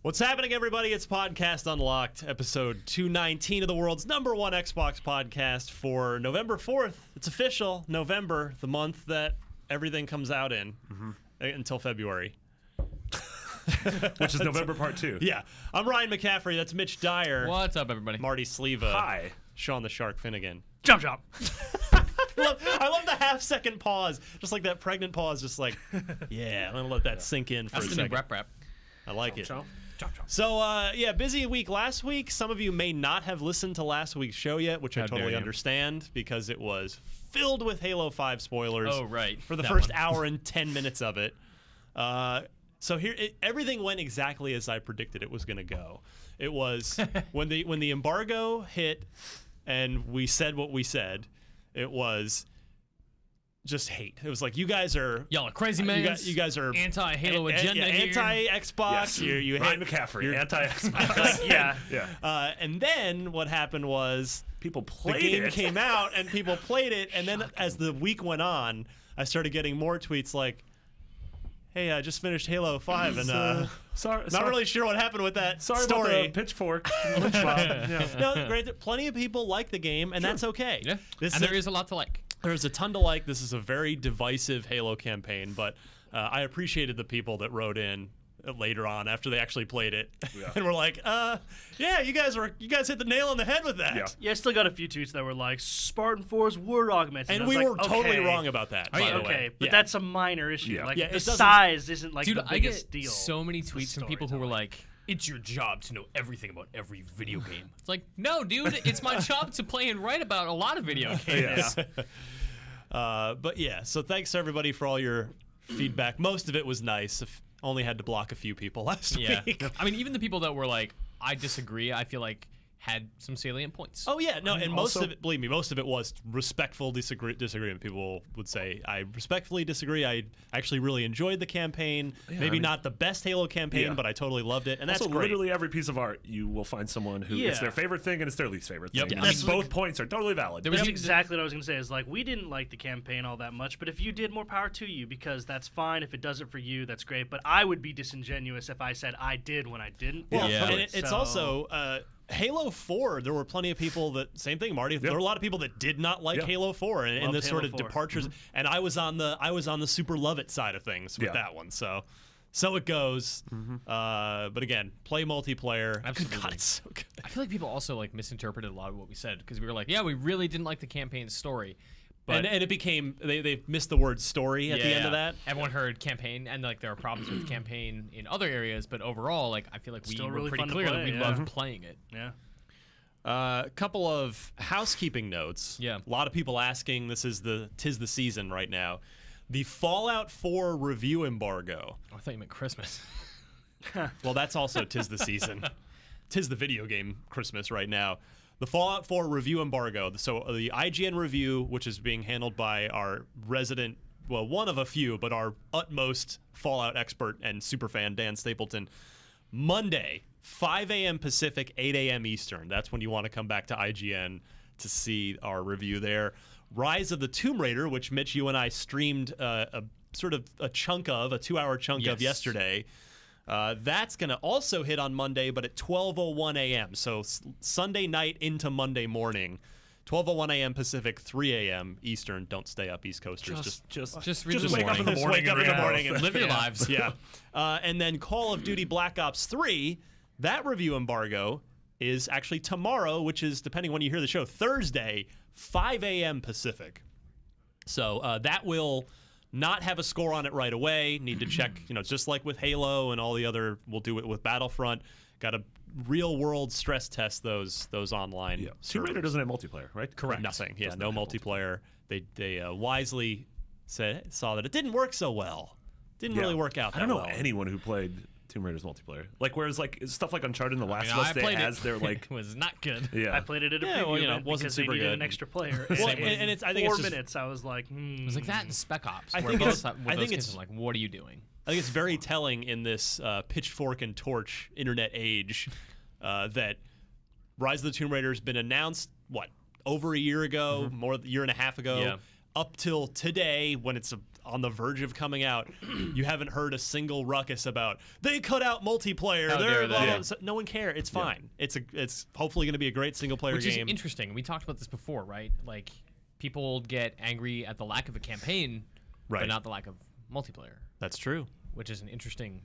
What's happening, everybody? It's Podcast Unlocked, episode 219 of the world's #1 Xbox podcast for November 4th. It's official, November, the month that everything comes out in until February. Which is November part 2. Yeah. I'm Ryan McCaffrey. That's Mitch Dyer. What's up, everybody? Marty Sleva. Hi. Sean the Shark Finnegan. Jump shop. I love the half-second pause. Just like that pregnant pause, just like, yeah, I'm going to let that sink in for That's a the second. new rap. I like it. Chomp. So, yeah, busy week last week. Some of you may not have listened to last week's show yet, which I totally understand because it was filled with Halo 5 spoilers. Oh, right. For the That first one. hour and 10 minutes of it. So here, everything went exactly as I predicted it was going to go. It was when the embargo hit and we said what we said, it was just hate. It was like, you guys are... Y'all are crazy, man. You guys are... Anti-Halo agenda here. Anti-Xbox. Yes. You Ryan hate... McCaffrey, anti-Xbox. Yeah. And then what happened was... People the played game it. came out and people played it, and then as the week went on, I started getting more tweets like, hey, I just finished Halo 5 and not really sure what happened with that Sorry story. about the pitchfork. Lynch mob. Yeah. No, granted, plenty of people like the game, and that's okay. Yeah. This And there is a lot to like. There's a ton to like. This is a very divisive Halo campaign, but I appreciated the people that wrote in later on after they actually played it and were like, yeah, you guys hit the nail on the head with that. Yeah, I still got a few tweets that were like, Spartan 4's word augmented. And I was we like, were totally okay. wrong about that, by the way. Okay, but Yeah. that's a minor issue. Yeah. Like, Yeah, the it doesn't- size isn't like Dude, the I biggest get deal. so many tweets from people who were storytelling. like, it's your job to know everything about every video game. It's like, no, dude, it's my job to play and write about a lot of video games. But yeah, so thanks to everybody for all your feedback. Most of it was nice. Only had to block a few people last Yeah. week. I mean, even the people that were like, I disagree, I feel like had some salient points. Oh yeah, no, and most also- of it, believe me, most of it was respectful disagreement. People would say, I respectfully disagree. I actually really enjoyed the campaign. Maybe not the best Halo campaign, but I totally loved it, and that's Also, great. literally every piece of art, you will find someone who it's their favorite thing and it's their least favorite thing. Yep. And That's both points are totally valid. There was That's even- exactly what I was going to say. Is like, we didn't like the campaign all that much, but if you did, more power to you, because that's fine. If it does it for you, that's great. But I would be disingenuous if I said I did when I didn't. Well, Yeah. and it's also Halo 4. There were plenty of people that same thing, Marty. There were a lot of people that did not like Halo 4 and Loved this sort Halo of 4. departures. And I was on the super love it side of things with that one. So it goes. But again, play multiplayer. Absolutely. God, it's so good. I feel like people also like misinterpreted a lot of what we said because we were like, yeah, we really didn't like the campaign story. But And it became they missed the word story at the end of that. Everyone heard campaign, and like there are problems with campaign in other areas, but overall, like I feel like we Still were really pretty fun to clear that play, we yeah. loved playing it. Yeah. A couple of housekeeping notes. Yeah. A lot of people asking. Tis the season right now. The Fallout 4 review embargo. Oh, I thought you meant Christmas. Well, that's also tis the season. Tis the video game Christmas right now. The Fallout 4 review embargo. So the IGN review, which is being handled by our resident, well, one of a few, but our utmost Fallout expert and superfan, Dan Stapleton. Monday, 5 a.m. Pacific, 8 a.m. Eastern. That's when you want to come back to IGN to see our review there. Rise of the Tomb Raider, which Mitch, you and I streamed a sort of a chunk of, a 2-hour chunk of yesterday. That's going to also hit on Monday, but at 12:01 a.m. So Sunday night into Monday morning, 12:01 a.m. Pacific, 3 a.m. Eastern. Don't stay up, East Coasters. Just read Just the wake up in the morning. morning. wake up in the and morning and Live your lives. Yeah. And then Call of Duty Black Ops 3, that review embargo is actually tomorrow, which is, depending when you hear the show, Thursday, 5 a.m. Pacific. So that will not have a score on it right away. Need to check, just like with Halo and all the other, we'll do it with Battlefront. Got to real-world stress test those online. Yeah. Tomb Raider doesn't have multiplayer, right? Correct. Nothing. Yeah, Does no not have multiplayer. They wisely saw that it didn't work so well. Didn't really work out that I don't know well. anyone who played Tomb Raider's multiplayer. Like, whereas like stuff like Uncharted and The Last of Us, I they played has it. their like It was not good. yeah. I played it at a Yeah, preview well, event wasn't because they super needed good. an extra player. Well, And and it's I think 4 it's just, minutes, I was like, It was like that in Spec Ops. I where think both it's- with I those think kids it's- are like, what are you doing? I think it's very telling in this pitchfork and torch internet age that Rise of the Tomb Raider has been announced over a year ago, more a year and a half ago. Yeah. up till today, when it's on the verge of coming out, you haven't heard a single ruckus about they cut out multiplayer. How dare they? Yeah. So no one cares. It's fine. It's hopefully going to be a great single player Which game. is interesting. We talked about this before, right? Like, people get angry at the lack of a campaign, Right. but not the lack of multiplayer, That's true. which is an interesting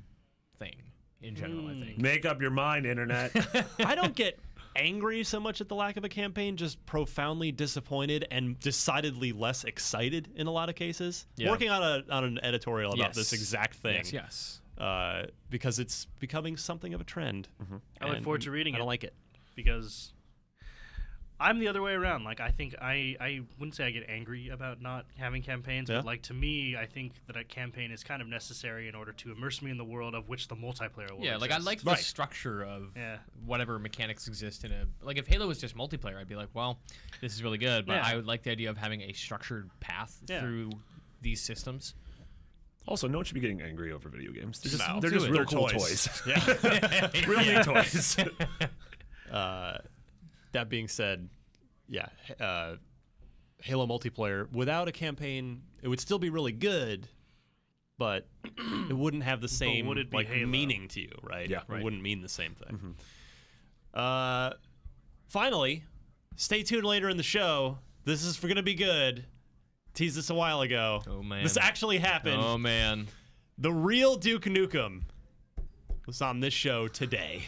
thing in general, I think. Make up your mind, internet. I don't get angry so much at the lack of a campaign, just profoundly disappointed and decidedly less excited in a lot of cases. Yeah. Working on an editorial about Yes. this exact thing. Yes. Because it's becoming something of a trend. I look And forward to reading I it. don't like it. Because I'm the other way around. Like, I think I wouldn't say I get angry about not having campaigns, Yeah. but like, to me, I think that a campaign is kind of necessary in order to immerse me in the world of which the multiplayer will Yeah, like, I exist. like the structure of Yeah. whatever mechanics exist in a... Like, if Halo was just multiplayer, I'd be like, well, this is really good, but Yeah. I would like the idea of having a structured path Yeah. through these systems. Also, no one should be getting angry over video games. They're just, No. they're Do just it. real They're cool toys. toys. Yeah. Real neat toys. That being said, yeah, Halo multiplayer without a campaign, it would still be really good, but it wouldn't have the same would it be like Halo? meaning to you, right? Yeah, It right. wouldn't mean the same thing. Finally, stay tuned later in the show. This is going to be good. Teased this a while ago. Oh, man. This actually happened. Oh, man. The real Duke Nukem was on this show today.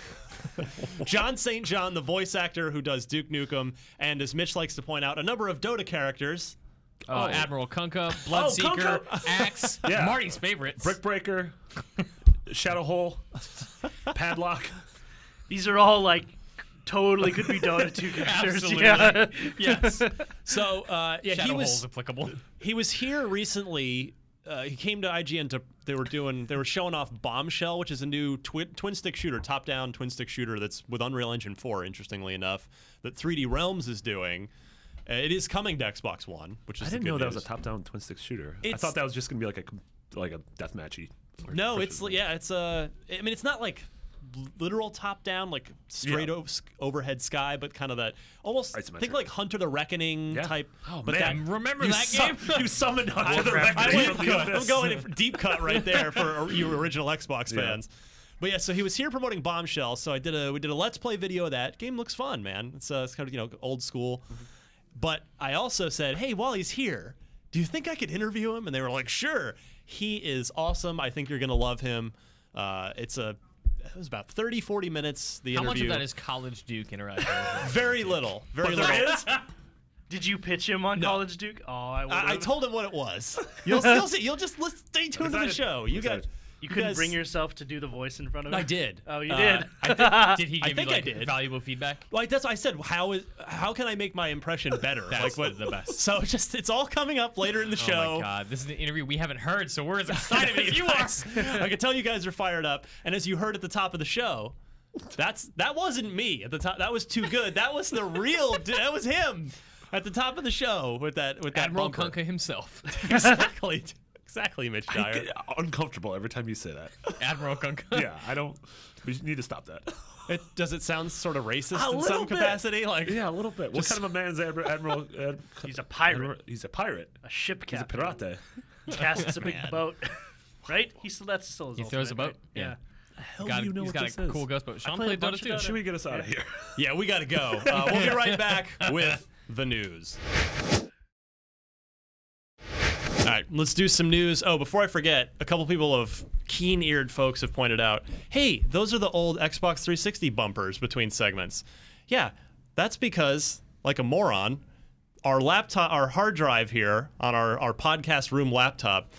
Jon St. John, the voice actor who does Duke Nukem, and as Mitch likes to point out, a number of Dota characters. Admiral Kunkka, Bloodseeker, Kunkka. Axe, Yeah. Marty's favorites. Brickbreaker, Shadow Hole, Padlock. These are all like totally could be Dota 2 characters. Absolutely. Yeah. Yes. So yeah, Shadow he Hole's was applicable. he was here recently. He came to IGN to they were showing off Bombshell, which is a new twin stick shooter, top down twin stick shooter that's with Unreal Engine 4. Interestingly enough, that 3D Realms is doing. It is coming to Xbox One, which is I didn't the good know that news. was a top-down twin-stick shooter. I It's- thought that was just gonna be like a deathmatchy. No, it's it's I mean, it's not like literal top down, like straight overhead sky, but kind of that almost Isometric. think like Hunter the Reckoning type. Oh, but man. Remember you that game? You summoned Hunter the Warcraft. Reckoning I from went, the I'm abyss. going in for deep cut right there for you original Xbox fans. But yeah, so he was here promoting Bombshell. So we did a Let's Play video of that. Game looks fun, man. It's kind of old school. But I also said, hey, while he's here, do you think I could interview him? And they were like, sure. He is awesome. I think you're gonna love him. It was about 30, 40 minutes. The How much interview. of that is College Duke interaction? Very little. Very There little. is? Did you pitch him on College Duke? Oh, I would. I told him what it was. You'll see. You'll just stay tuned to the excited. show. You got. Excited. You couldn't guys- bring yourself to do the voice in front of him. I did. Oh, you did. Did he I give think you I like did. valuable feedback? Like that's what I said. How can I make my impression better? That's like the best. So it's all coming up later in the Oh show. my god, this is an interview we haven't heard, so we're as excited as you are. I can tell you guys are fired up. And as you heard at the top of the show, that wasn't me at the top. That was too good. That was the real. That was him at the top of the show with that Admiral bumper. Kunkka himself. Exactly, Mitch Dyer. I get uncomfortable every time you say that. Admiral Kunkka. Yeah, I don't. We need to stop that. Does it sound sort of racist A in little some bit. capacity? Like Yeah, a little bit. What kind of a man is Admiral? He's a pirate. He's a pirate. A ship He's a captain. pirate. Casts a big Man. boat. Right? That's still his He throws a ultimate, boat? right? Yeah. Hell, God, you know he's what got this a is. cool ghost boat. Sean played a played Dota bunch of too. Dota. Should we get us out of here? Yeah, we got to go. We'll be right back with the news. All right, let's do some news. Oh, before I forget, a couple people of keen-eared folks have pointed out, hey, those are the old Xbox 360 bumpers between segments. Yeah, that's because, like a moron, our hard drive here on our podcast room laptop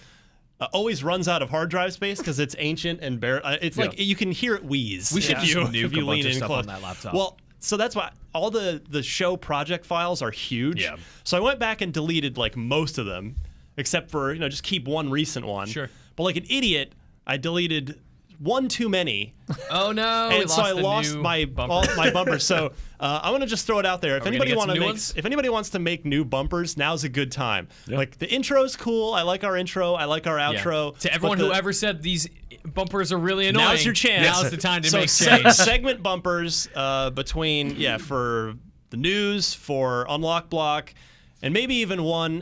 always runs out of hard drive space because it's ancient and bare. It's like you can hear it wheeze. We should if you, nuke if you a lean bunch of in stuff close. on that laptop. Well, so that's why all the show project files are huge. Yeah. So I went back and deleted like most of them, except for just keep one recent one. Sure. But like an idiot, I deleted one too many, Oh no! we and so I the lost new my bumper. all my bumpers. So I'm gonna just throw it out there. If Are we gonna anybody get some new ones? if anybody wants to make new bumpers, now's a good time. Yeah. Like the intro's cool. I like our intro. I like our Yeah. outro. To everyone but who the- ever said these bumpers are really annoying, Now's your chance. Now's the time to so make change. segment bumpers between for the news, for Unlock Block, and maybe even one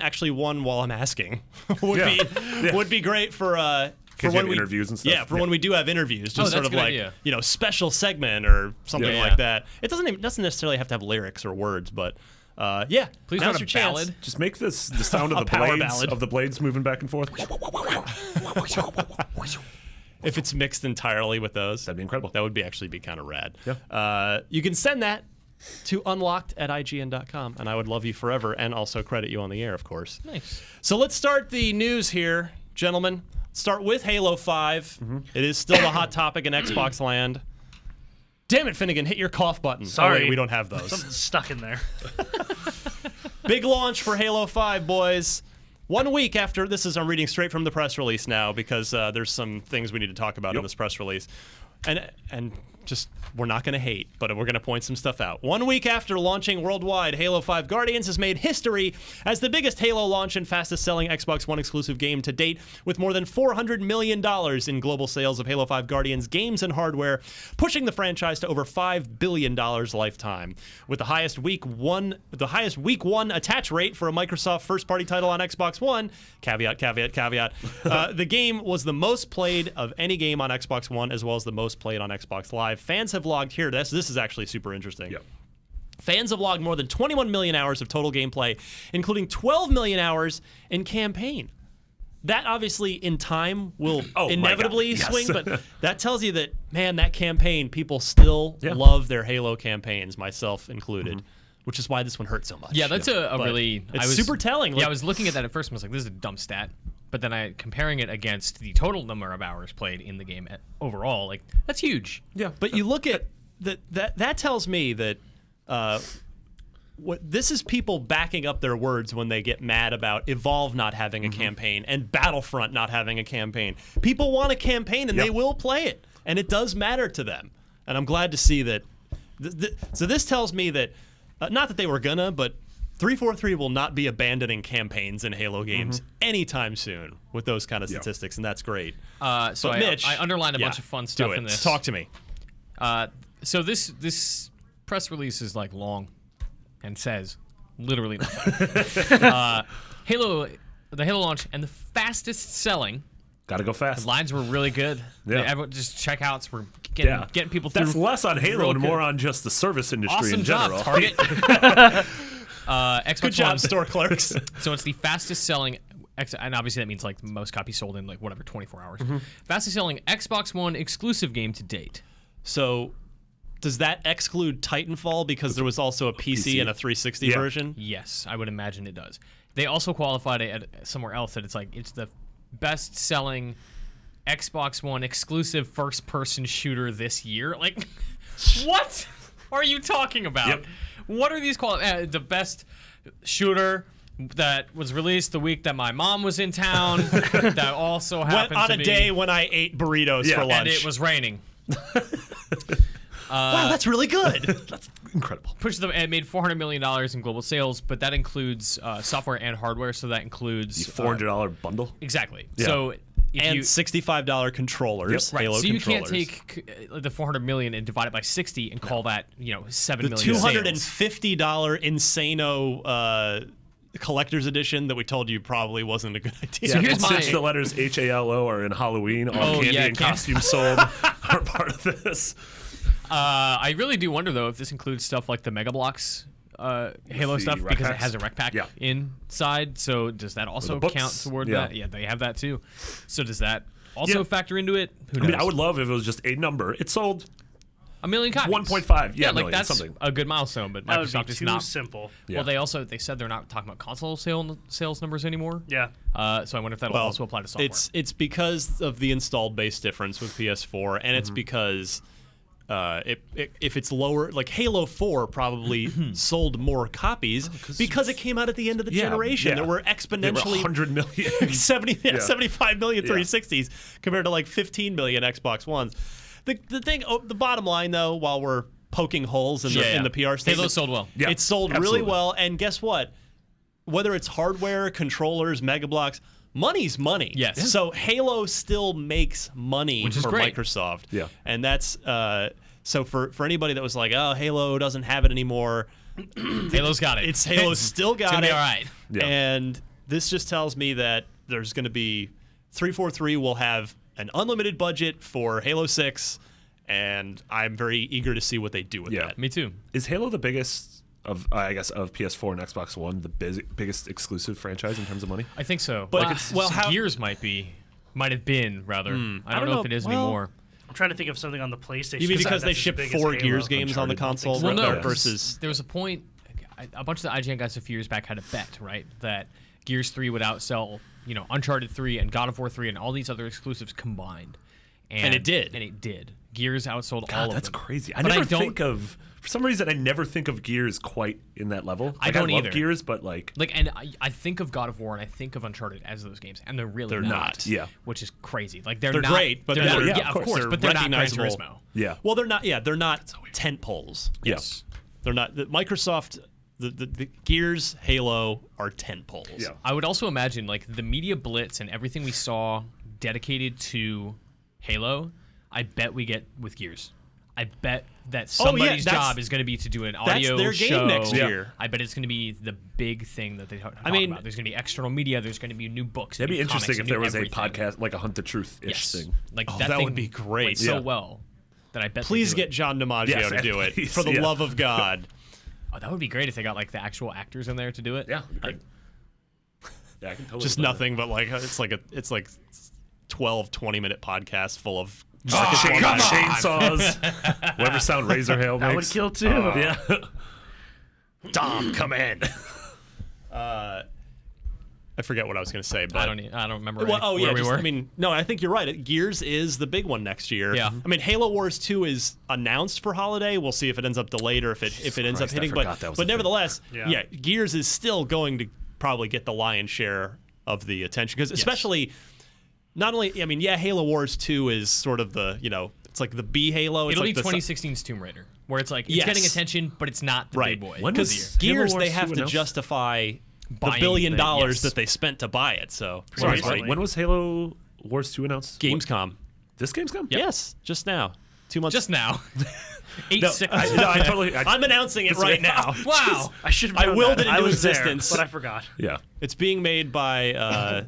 while I'm asking would be great for when we interviews and stuff. Yeah, for when we do have interviews, just sort that's of a good like idea. special segment or something Yeah. like that. It doesn't necessarily have to have lyrics or words, but yeah. Please now's run a your chance. ballad. Just make this the sound of A the power blades ballad. of the blades moving back and forth. If it's mixed entirely with those, That'd be incredible. That would actually be kind of rad. Yeah. You can send that to unlocked@ign.com, and I would love you forever, and also credit you on the air, of course. Nice. So let's start the news here, gentlemen. Start with Halo 5. It is still the hot topic in Xbox land. Damn it, Finnegan, hit your cough button. Sorry. Oh, wait, we don't have those. Something's stuck in there. Big launch for Halo 5, boys. 1 week after this I'm reading straight from the press release now because there's some things we need to talk about in this press release. And just, we're not going to hate, but we're going to point some stuff out. 1 week after launching worldwide, Halo 5 Guardians has made history as the biggest Halo launch and fastest-selling Xbox One exclusive game to date, with more than $400 million in global sales of Halo 5 Guardians games and hardware, pushing the franchise to over $5 billion lifetime. With the highest week one attach rate for a Microsoft first-party title on Xbox One, caveat, the game was the most played of any game on Xbox One, as well as the most played on Xbox Live. Fans have logged here. This is actually super interesting. Yep. Fans have logged more than 21 million hours of total gameplay, including 12 million hours in campaign. That obviously in time will inevitably swing, but that tells you that, man, that campaign, people still love their Halo campaigns, myself included, which is why this one hurt so much. Yeah, that's a really... It's super telling. Yeah, I was looking at that at first and was like, this is a dumb stat. But then comparing it against the total number of hours played in the game overall, like, that's huge. Yeah, but you look at that tells me that this is people backing up their words when they get mad about Evolve not having a campaign and Battlefront not having a campaign. People want a campaign and they will play it, and it does matter to them. And I'm glad to see that. So this tells me that not that they were gonna, but 343 will not be abandoning campaigns in Halo games anytime soon with those kind of statistics, and that's great. So Mitch, I underlined a bunch of fun stuff in this. Talk to me. So this press release is like long and says literally nothing. The Halo launch and the fastest selling. Gotta go fast. Lines were really good. Yeah. Everyone, just checkouts were getting people through. That's less on Halo and more on just the service industry awesome in general. job, Target. Xbox Good job, One. store clerks. So it's the fastest selling, and obviously that means like the most copies sold in like whatever 24 hours. Fastest selling Xbox One exclusive game to date. So does that exclude Titanfall because there was also a PC and a 360 version? Yes, I would imagine it does. They also qualified it at somewhere else that it's the best selling Xbox One exclusive first person shooter this year. Like, what are you talking about? Yep. What are these the best shooter that was released the week that my mom was in town that also happened on to a be, day when I ate burritos for lunch. and it was raining. Wow, that's really good. That's incredible. It made $400 million in global sales, but that includes software and hardware, so that includes The $400 bundle. exactly. Yeah. So and $65 controllers, right, Halo so you controllers. can't take the $400 million and divide it by 60 and call that $7 the million $250 Insano collector's edition that we told you probly wasn't a good idea. So here's Since my- the letters HALO are in Halloween, all candy and costumes sold are part of this. I really do wonder though if this includes stuff like the Mega Bloks Halo the stuff rec because it packs? has a rec pack Yeah. inside. So does that also books? count toward Yeah. that? Yeah, they have that too. So does that also factor into it? Who knows? I mean, I would love if it was just a number. It sold 1 million copies. 1.5 like million, that's something. a good milestone. But That would Microsoft be is too not simple. Yeah. Well, they said they're not talking about console sales numbers anymore. Yeah. So I wonder if that'll also apply to software. It's because of the installed base difference with PS4, and it's because if it's lower, like Halo 4 probably sold more copies because it came out at the end of the generation. yeah. There were There exponentially were 100 million. 75 million 360s compared to like 15 million Xbox Ones. The bottom line though, while we're poking holes in the PR statement, Halo sold well. Yeah, it sold absolutely. really well, and guess what? Whether it's hardware, controllers, Mega Bloks, money's money. Yes. Yeah. So Halo still makes money Which is for great. Microsoft. Yeah. And that's So for anybody that was like, oh, Halo doesn't have it anymore, Halo's got it. Halo's still got it. All right. Yeah. And this just tells me that there's going to be 343 will have an unlimited budget for Halo 6, and I'm very eager to see what they do with that. Me too. Is Halo the biggest of PS4 and Xbox One, the biggest exclusive franchise in terms of money? I think so. But Gears might have been rather. I don't know if it is anymore. I'm trying to think of something on the PlayStation. You mean because they that's shipped as big as 4 Halo. Gears games on the console Well, no, versus... There was a point, a bunch of the IGN guys a few years back had a bet, right, that Gears 3 would outsell, Uncharted 3 and God of War 3 and all these other exclusives combined. And it did. And it did. Gears outsold all of them. That's crazy. But For some reason, I never think of Gears quite in that level. I don't love either. Gears, but and I think of God of War and I think of Uncharted as those games, and they're not. Yeah. Which is crazy. Like they're They're not, great, but they're they're- not, of course, they're but they're not Gran recognizable. Turismo. yeah. Well, they're not tent poles. Yes. They're not. Microsoft, the Gears, Halo are tent poles. Yeah. I would also imagine like the media blitz and everything we saw dedicated to Halo, I bet we get with Gears. I bet that somebody's job is going to be to do an audio their show game next year. I bet it's going to be the big thing that they talk about. There's going to be extral media. There's going to be new books. That'd be new interesting comics, if there new was everything. a podcast, like a Hunt the Truth-ish Yes. thing. Like Oh, that that thing would be great. went so Yeah. well that I bet. Please they do get it. John DiMaggio Yes, to do it, please, for the yeah. love of God. Oh, that would be great if they got like the actual actors in there to do it. Yeah, that'd be great. Yeah, I can totally Just live nothing but like it's like 12 20-minute podcasts full of chainsaws. Whatever sound Razor Hail makes. That would kill too. Yeah. Dom, come in. I forget what I was going to say, but I don't remember well, where we were. I mean, no, I think you're right. Gears is the big one next year. Yeah. I mean, Halo Wars 2 is announced for holiday. We'll see if it ends up delayed or if it ends up Christ, I hitting. forgot that was a But thing. nevertheless, Yeah. Gears is still going to probably get the lion's share of the attention because especially not only Halo Wars 2 is sort of the it's like the B Halo. It's It'll like be the 2016's Tomb Raider, where it's like it's Yes. getting attention, but it's not the right big boy. When of was the year. Gears, Halo they Wars have 2 to announced? justify the Buying $1 billion yes. that they spent to buy it. So Sorry, seriously. when was Halo Wars 2 announced? Gamescom. This Gamescom? Yes, just now. 2 months. Just now. No, 8-6. I totally. I'm announcing it right now. Wow. I should have I known willed that. it I into was there, existence. but I forgot. Yeah. It's being made by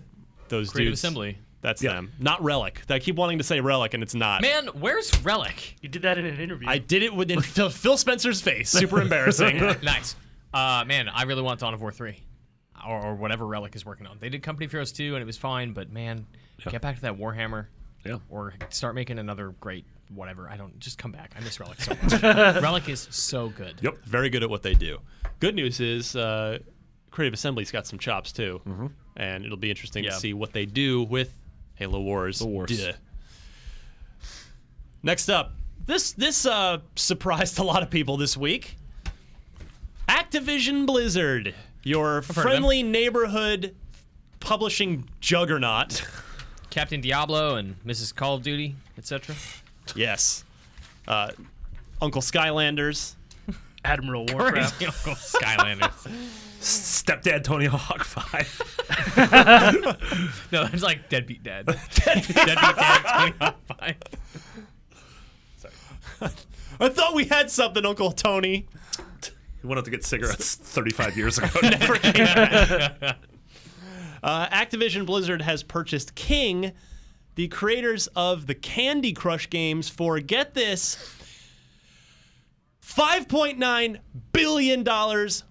those Creative dudes. Assembly. That's Yeah. them. Not Relic. I keep wanting to say Relic, and it's not. Man, where's Relic? You did that in an interview. I did it within Phil Spencer's face. Super embarrassing. Nice. Man, I really want Dawn of War 3. Or whatever Relic is working on. They did Company of Heroes 2, and it was fine, but man, get back to that Warhammer. Yeah. Or start making another great whatever. Just come back. I miss Relic so much. Relic is so good. Yep. Very good at what they do. Good news is Creative Assembly's got some chops, too. Mm-hmm. And it'll be interesting to see what they do with Halo Wars. Duh. Next up, this surprised a lot of people this week. Activision Blizzard, your friendly neighborhood publishing juggernaut. Captain Diablo and Mrs. Call of Duty, etc. Yes. Uncle Skylanders. Admiral Warcraft. Crazy Uncle Skylanders. Stepdad Tony Hawk 5. No, that's like Deadbeat Dad. Deadbeat Dad 5. Sorry. I thought we had something, Uncle Tony. He went out to get cigarettes 35 years ago. Activision Blizzard has purchased King, the creators of the Candy Crush games, for, get this, $5.9 billion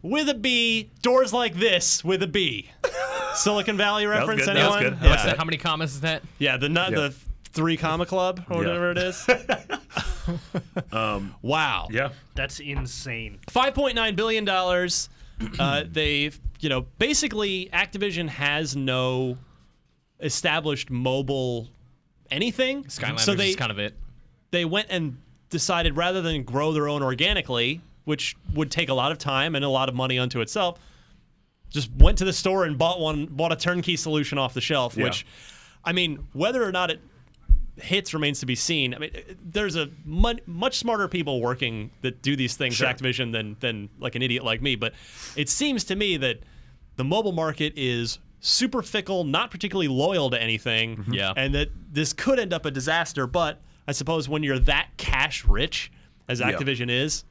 with a B, doors like this with a B. Silicon Valley reference, good, that was anyone? good. Yeah. How many commas is that? Yeah, the 3 comma club or whatever it is. Wow. Yeah. That's insane. $5.9 billion. They've, basically Activision has no established mobile anything. Skylanders is kind of it. They went and decided rather than grow their own organically, which would take a lot of time and a lot of money unto itself, just went to the store and bought a turnkey solution off the shelf, which, I mean, whether or not it hits remains to be seen. I mean, there's a much smarter people working that do these things at Activision than like an idiot like me, but it seems to me that the mobile market is super fickle, not particularly loyal to anything, Yeah. and that this could end up a disaster, but I suppose when you're that cash rich as Activision is,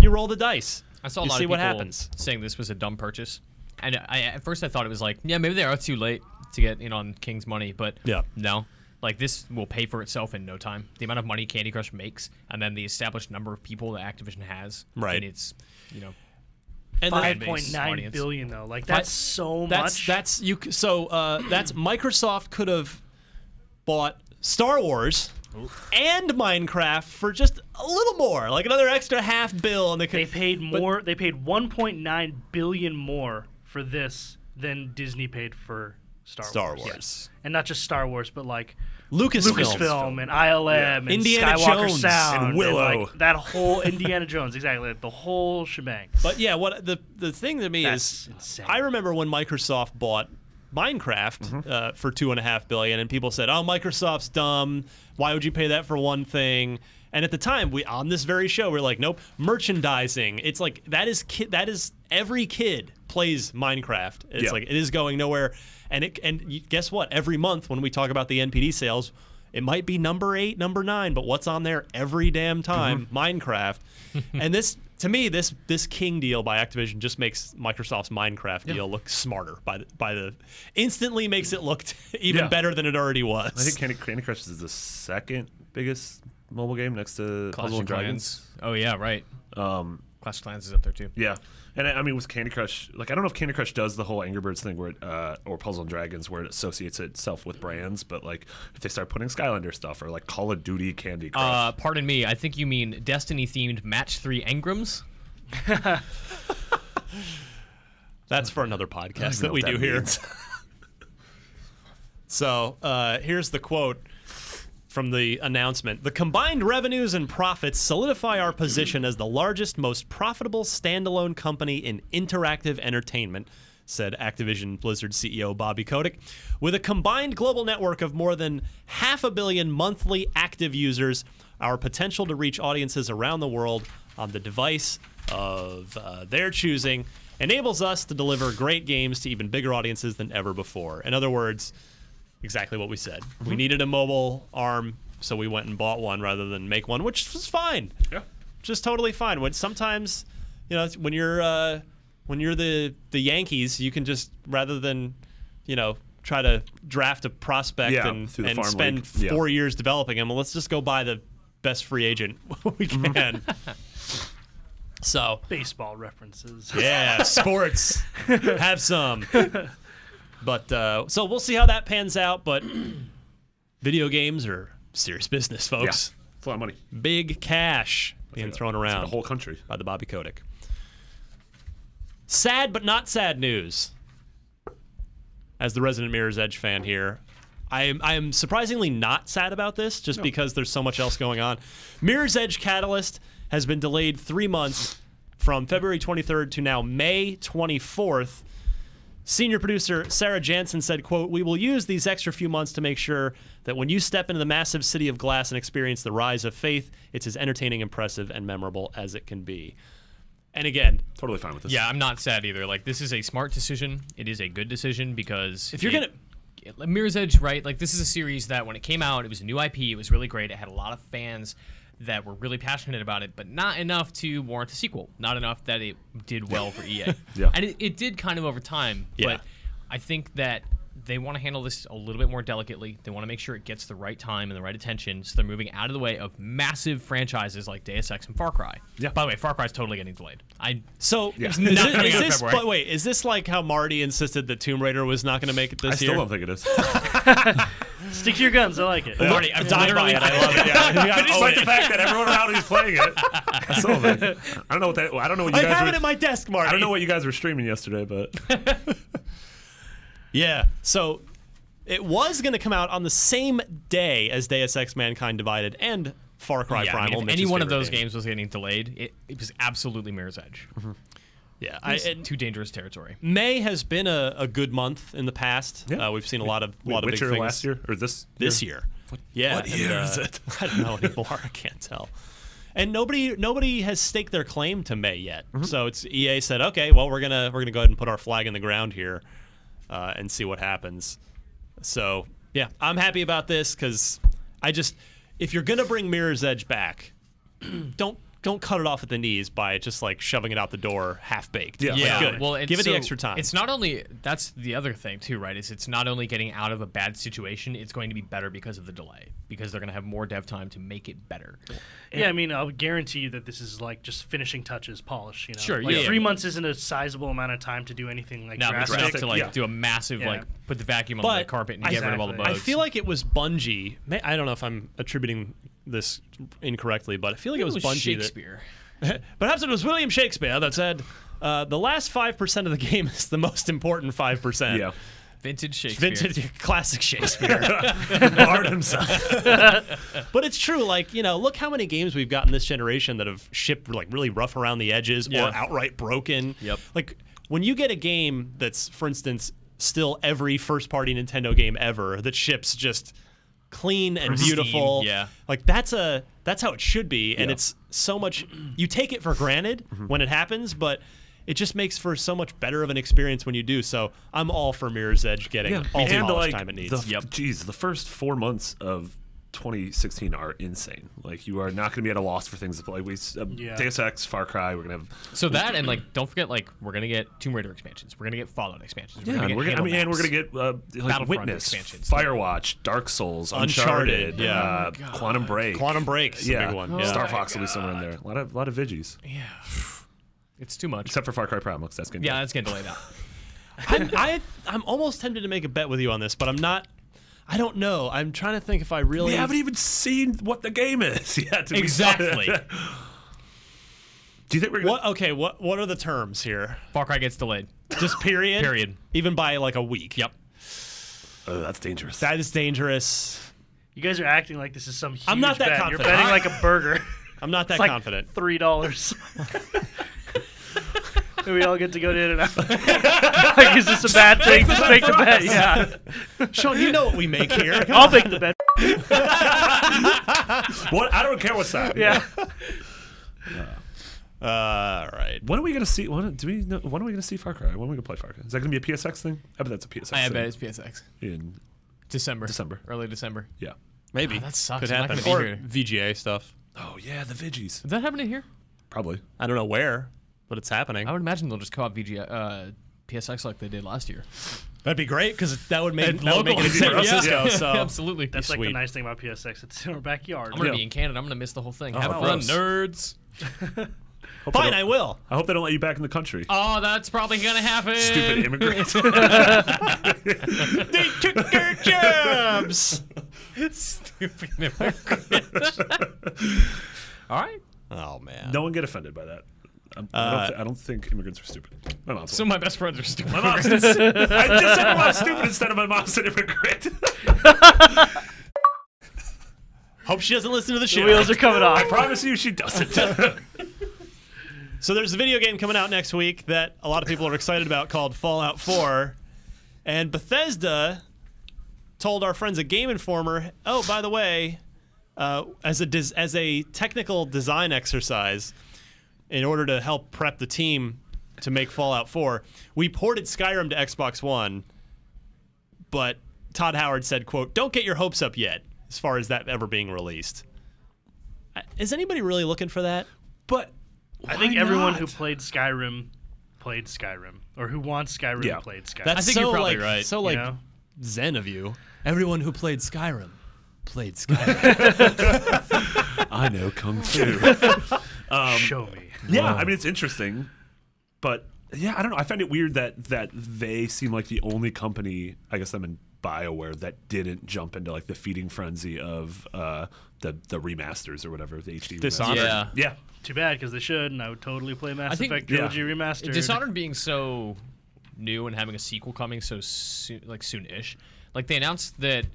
you roll the dice. I saw a you lot see of what people happens. saying this was a dumb purchase. And at first I thought it was like, yeah, maybe they are too late to get in on King's money, but no. Like, this will pay for itself in no time. The amount of money Candy Crush makes, and then the established number of people that Activision has. Right. And it's, and 5.9 billion though. Like, that's so much. That's Microsoft could have bought Star Wars and Minecraft for just a little more, like another extra $500 million, and they paid more. They paid 1.9 billion more for this than Disney paid for Star Wars. Yes. And not just Star Wars, but like Lucasfilm and ILM and Indiana Skywalker Jones Sound and Willow. and like that whole Indiana Jones, exactly, like the whole shebang. But yeah, what the thing to me That's is, insane. I remember when Microsoft bought Minecraft for $2.5 billion, and people said, "Oh, Microsoft's dumb. Why would you pay that for one thing?" And at the time, we on this very show, we're like, "Nope, merchandising. It's like that is every kid plays Minecraft. It's like it is going nowhere." And guess what? Every month when we talk about the NPD sales, it might be number 8, number 9, but what's on there every damn time? Minecraft. And this, to me, this King deal by Activision just makes Microsoft's Minecraft deal look smarter. Instantly makes it look even better than it already was. I think Candy Crush is the second biggest mobile game next to Clash Puzzle of and Dragons. Oh, yeah, right. Clash of Clans is up there, too. Yeah. And I mean, with Candy Crush, like, I don't know if Candy Crush does the whole Angry Birds thing where or Puzzle and Dragons where it associates itself with brands, but like if they start putting Skylander stuff or like Call of Duty Candy Crush. Pardon me, I think you mean Destiny-themed Match 3 Engrams? That's for another podcast that we do here. So here's the quote from the announcement. The combined revenues and profits solidify our position as the largest, most profitable standalone company in interactive entertainment, said Activision Blizzard CEO Bobby Kotick. With a combined global network of more than 500 million monthly active users, our potential to reach audiences around the world on the device of their choosing enables us to deliver great games to even bigger audiences than ever before. In other words, exactly what we said. We needed a mobile arm, so we went and bought one rather than make one, which was fine. Yeah, just totally fine. When sometimes, when you're the Yankees, you can just rather than, try to draft a prospect and spend 4 years developing him. Well, let's just go buy the best free agent we can. So baseball references. Yeah, sports. Have some. But so we'll see how that pans out. But video games are serious business, folks. Yeah, it's a lot of money. Big cash being thrown around the whole country by the Bobby Kotick. Sad but not sad news. As the resident Mirror's Edge fan here, I am surprisingly not sad about this, just because there's so much else going on. Mirror's Edge Catalyst has been delayed 3 months from February 23rd to now May 24th. Senior producer Sarah Jansen said, quote, "We will use these extra few months to make sure that when you step into the massive city of glass and experience the rise of faith, it's as entertaining, impressive, and memorable as it can be." And again, totally fine with this. Yeah, I'm not sad either. Like, this is a smart decision. It is a good decision because if you're going to Mirror's Edge, right? Like, this is a series that when it came out, it was a new IP. It was really great. It had a lot of fans that were really passionate about it, but not enough to warrant a sequel. Not enough that it did well for EA. And it did kind of over time, but I think that they want to handle this a little bit more delicately. They want to make sure it gets the right time and the right attention, so they're moving out of the way of massive franchises like Deus Ex and Far Cry. Yeah. By the way, Far Cry is totally getting delayed. Wait, is this like how Marty insisted that Tomb Raider was not going to make it this year? I still don't think it is. Stick to your guns. I like it. Marty, I'm dying by it. I love it. Despite the fact that everyone around is playing it, I still think it. I don't know what that. I don't know what you guys. I have it at my desk, Marty. I don't know what you guys were streaming yesterday, but yeah. So it was going to come out on the same day as Deus Ex: Mankind Divided and Far Cry Primal. I mean, if any one of those games was getting delayed, it was absolutely Mirror's Edge. Yeah, too dangerous territory. May has been a good month in the past. Yeah. We've seen a lot of big Witcher things. last year or this year. What year is it? I don't know anymore. I can't tell. And nobody has staked their claim to May yet. So it's EA said, okay, well we're gonna go ahead and put our flag in the ground here, and see what happens. So yeah, I'm happy about this because if you're gonna bring Mirror's Edge back, don't cut it off at the knees by just like shoving it out the door half baked. Yeah. Yeah, Good. well, and give it the so extra time. It's not only that's the other thing too, right? Is it's not only getting out of a bad situation, it's going to be better because of the delay, because they're going to have more dev time to make it better. Yeah, I mean, I'll guarantee you that this is like just finishing touches, polish. You know, Sure, like yeah. 3 months isn't a sizable amount of time to do anything like Now drastic. drastic to like Yeah. do a massive like put the vacuum on the But carpet and get rid of all the bugs. Exactly. I feel like it was Bungie. I don't know if I'm attributing this incorrectly, but I feel like it was Bungie Shakespeare. that perhaps it was William Shakespeare that said the last 5% of the game is the most important 5%. Yeah. Vintage Shakespeare. Vintage classic Shakespeare. Bard himself. But it's true, like, you know, look how many games we've gotten this generation that have shipped like really rough around the edges Yeah. or outright broken. Yep. Like when you get a game that's, for instance, still every first-party Nintendo game ever that ships just clean and Pristine, beautiful. yeah. Like that's how it should be, and Yeah. it's so much. You take it for granted when it happens, but it just makes for so much better of an experience when you do. So I'm all for Mirror's Edge getting all the and polish like time it needs. the first 4 months of 2016 are insane. Like you are not going to be at a loss for things to play. Deus Ex, Far Cry. We're going to have So that and like don't forget like we're gonna get Tomb Raider expansions. We're gonna get Fallout expansions. and get we're Halo gonna maps. get like Battlefront Witness, expansions. Firewatch, Dark Souls, Uncharted, yeah. Quantum Break. Quantum Break's the yeah, big one. Yeah. Star Fox will be somewhere in there. A lot of Vigis, Yeah. It's too much. except for Far Cry Primal, 'cause that's going to Yeah, that's getting delayed out. I'm almost tempted to make a bet with you on this, but I'm not. I don't know. I'm trying to think if I really. We haven't even seen what the game is yet. to be Exactly. honest. Do you think we're gonna? What? Okay. What are the terms here? Far Cry gets delayed. Just period. Period. Even by like a week. Yep. Oh, that's dangerous. That is dangerous. You guys are acting like this is some huge I'm not that bet. confident. You're betting like a burger. I'm not that It's like confident. $3. We all get to go to In-N-Out. Like, is this a bad thing? Just make the bet. Yeah, Sean, you know what we make here. I'll make the bet. What? I don't care what's that. Yeah. All right. When are we gonna see? When are we gonna see Far Cry? When are we gonna play Far Cry? Is that gonna be a PSX thing? I bet that's a PSX. I thing. bet it's PSX. In December. Early December. yeah. Maybe. Oh, that sucks. Could I'm not happen. gonna Or be VGA stuff. Oh yeah, the Vigis. Is that happening here? Probably. I don't know where, but it's happening. I would imagine they'll just co-op PSX like they did last year. That'd be great because that would make it in Locally, San yeah. Francisco. So Absolutely. That's like the sweet. nice thing about PSX. It's in our backyard. I'm gonna Yeah. be in Canada. I'm gonna miss the whole thing. Oh, Have fun, gross. nerds. Fine, I will. I hope they don't let you back in the country. Oh, that's probably gonna happen. Stupid immigrants. They took their jobs. Stupid immigrants. All right. Oh man. No one get offended by that. I don't think immigrants are stupid. My mom's So my best friends are stupid. my mom said, I just said my mom's stupid instead of my mom's an immigrant. Hope she doesn't listen to the The show. wheels are coming I off. promise you, she doesn't. So there's a video game coming out next week that a lot of people are excited about called Fallout 4, and Bethesda told our friends at Game Informer, "Oh, by the way, as a technical design exercise, in order to help prep the team to make Fallout 4, we ported Skyrim to Xbox One, but Todd Howard said, quote, don't get your hopes up yet as far as that ever being released." Is anybody really looking for that? But I think why everyone not? who played Skyrim, or who wants Skyrim, Yeah. played Skyrim. That's I think so you're probably like, right, So you like know? zen of you. Everyone who played Skyrim played Skyrim. I know Kung Fu. Show me. Yeah, I mean it's interesting, but yeah, I don't know. I find it weird that they seem like the only company, I guess them in BioWare, that didn't jump into like the feeding frenzy of the remasters or whatever, the HD Dishonored. remasters. Yeah. Too bad, because they should, and I would totally play Mass think- Effect yeah. Trilogy Remastered. Dishonored being so new and having a sequel coming so soon, like soon-ish. Like they announced that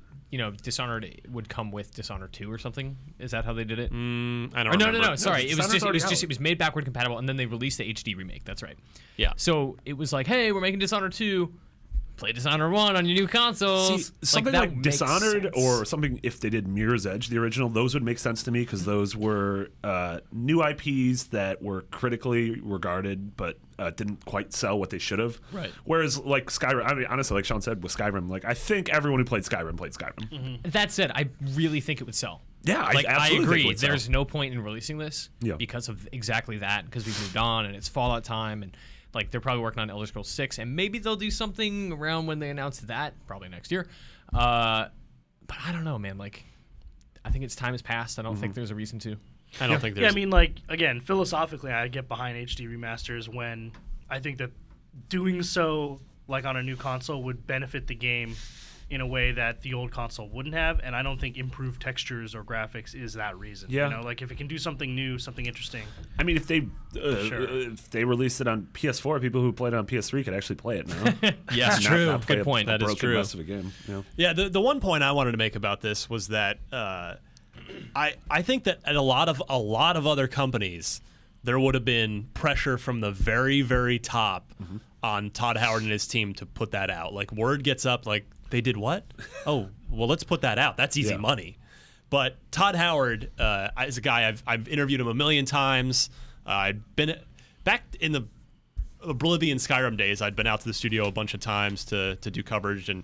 Dishonored would come with Dishonored 2 or something. Is that how they did it? I don't Or remember. no. Sorry, it was Dishonored's already out. it was made backward compatible, and then they released the HD remake. That's right. Yeah. So it was like, hey, we're making Dishonored 2, play Dishonored 1 on your new consoles. See, something that like makes Dishonored sense. or something, if they did Mirror's Edge, the original, those would make sense to me because those were new IPs that were critically regarded but didn't quite sell what they should have. Right. Whereas like Skyrim, I mean, honestly, like Sean said with Skyrim, like I think everyone who played Skyrim played Skyrim. Mm-hmm. That said, I really think it would sell. Yeah, I absolutely think it agree. would sell. There's no point in releasing this Yeah. because of exactly that, because we've moved on and it's Fallout time, and like they're probably working on Elder Scrolls 6, and maybe they'll do something around when they announce that, probably next year. But I don't know, man. Like, I think its time has passed. I don't think there's a reason to. I don't think there's. Yeah, I mean, like, again, philosophically, I get behind HD remasters when I think that doing so, like, on a new console would benefit the game in a way that the old console wouldn't have, and I don't think improved textures or graphics is that reason. Yeah. You know, like, if it can do something new, something interesting. I mean, if they Sure. if they released it on PS4, people who played it on PS3 could actually play it now. Yes, Not- true. not play Good a- point. a That is broken true. mess of a game. Yeah. Yeah, the one point I wanted to make about this was that I think that at a lot of other companies there would have been pressure from the very, very top on Todd Howard and his team to put that out. Like word gets up, like they did what? Oh, well, let's put that out. That's easy Yeah. money. But Todd Howard is a guy I've interviewed him a million times. I've been back in the Oblivion Skyrim days. I'd been out to the studio a bunch of times to do coverage and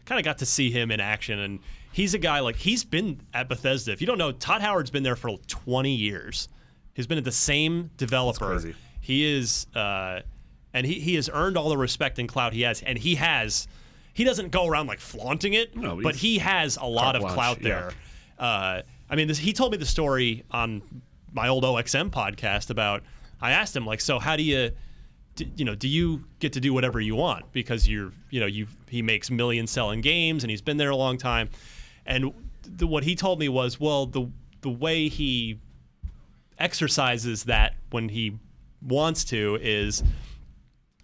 kind of got to see him in action. And he's a guy, like, he's been at Bethesda. If you don't know, Todd Howard's been there for 20 years. He's been at the same developer. That's crazy. He is, and he has earned all the respect and clout he has. And he doesn't go around like flaunting it, No, but he has a lot of blanche, clout yeah. there. I mean, he told me the story on my old OXM podcast about. I asked him, like, so how do you get to do whatever you want because he makes million-selling games and he's been there a long time, and what he told me was, well, the way he exercises that when he wants to is,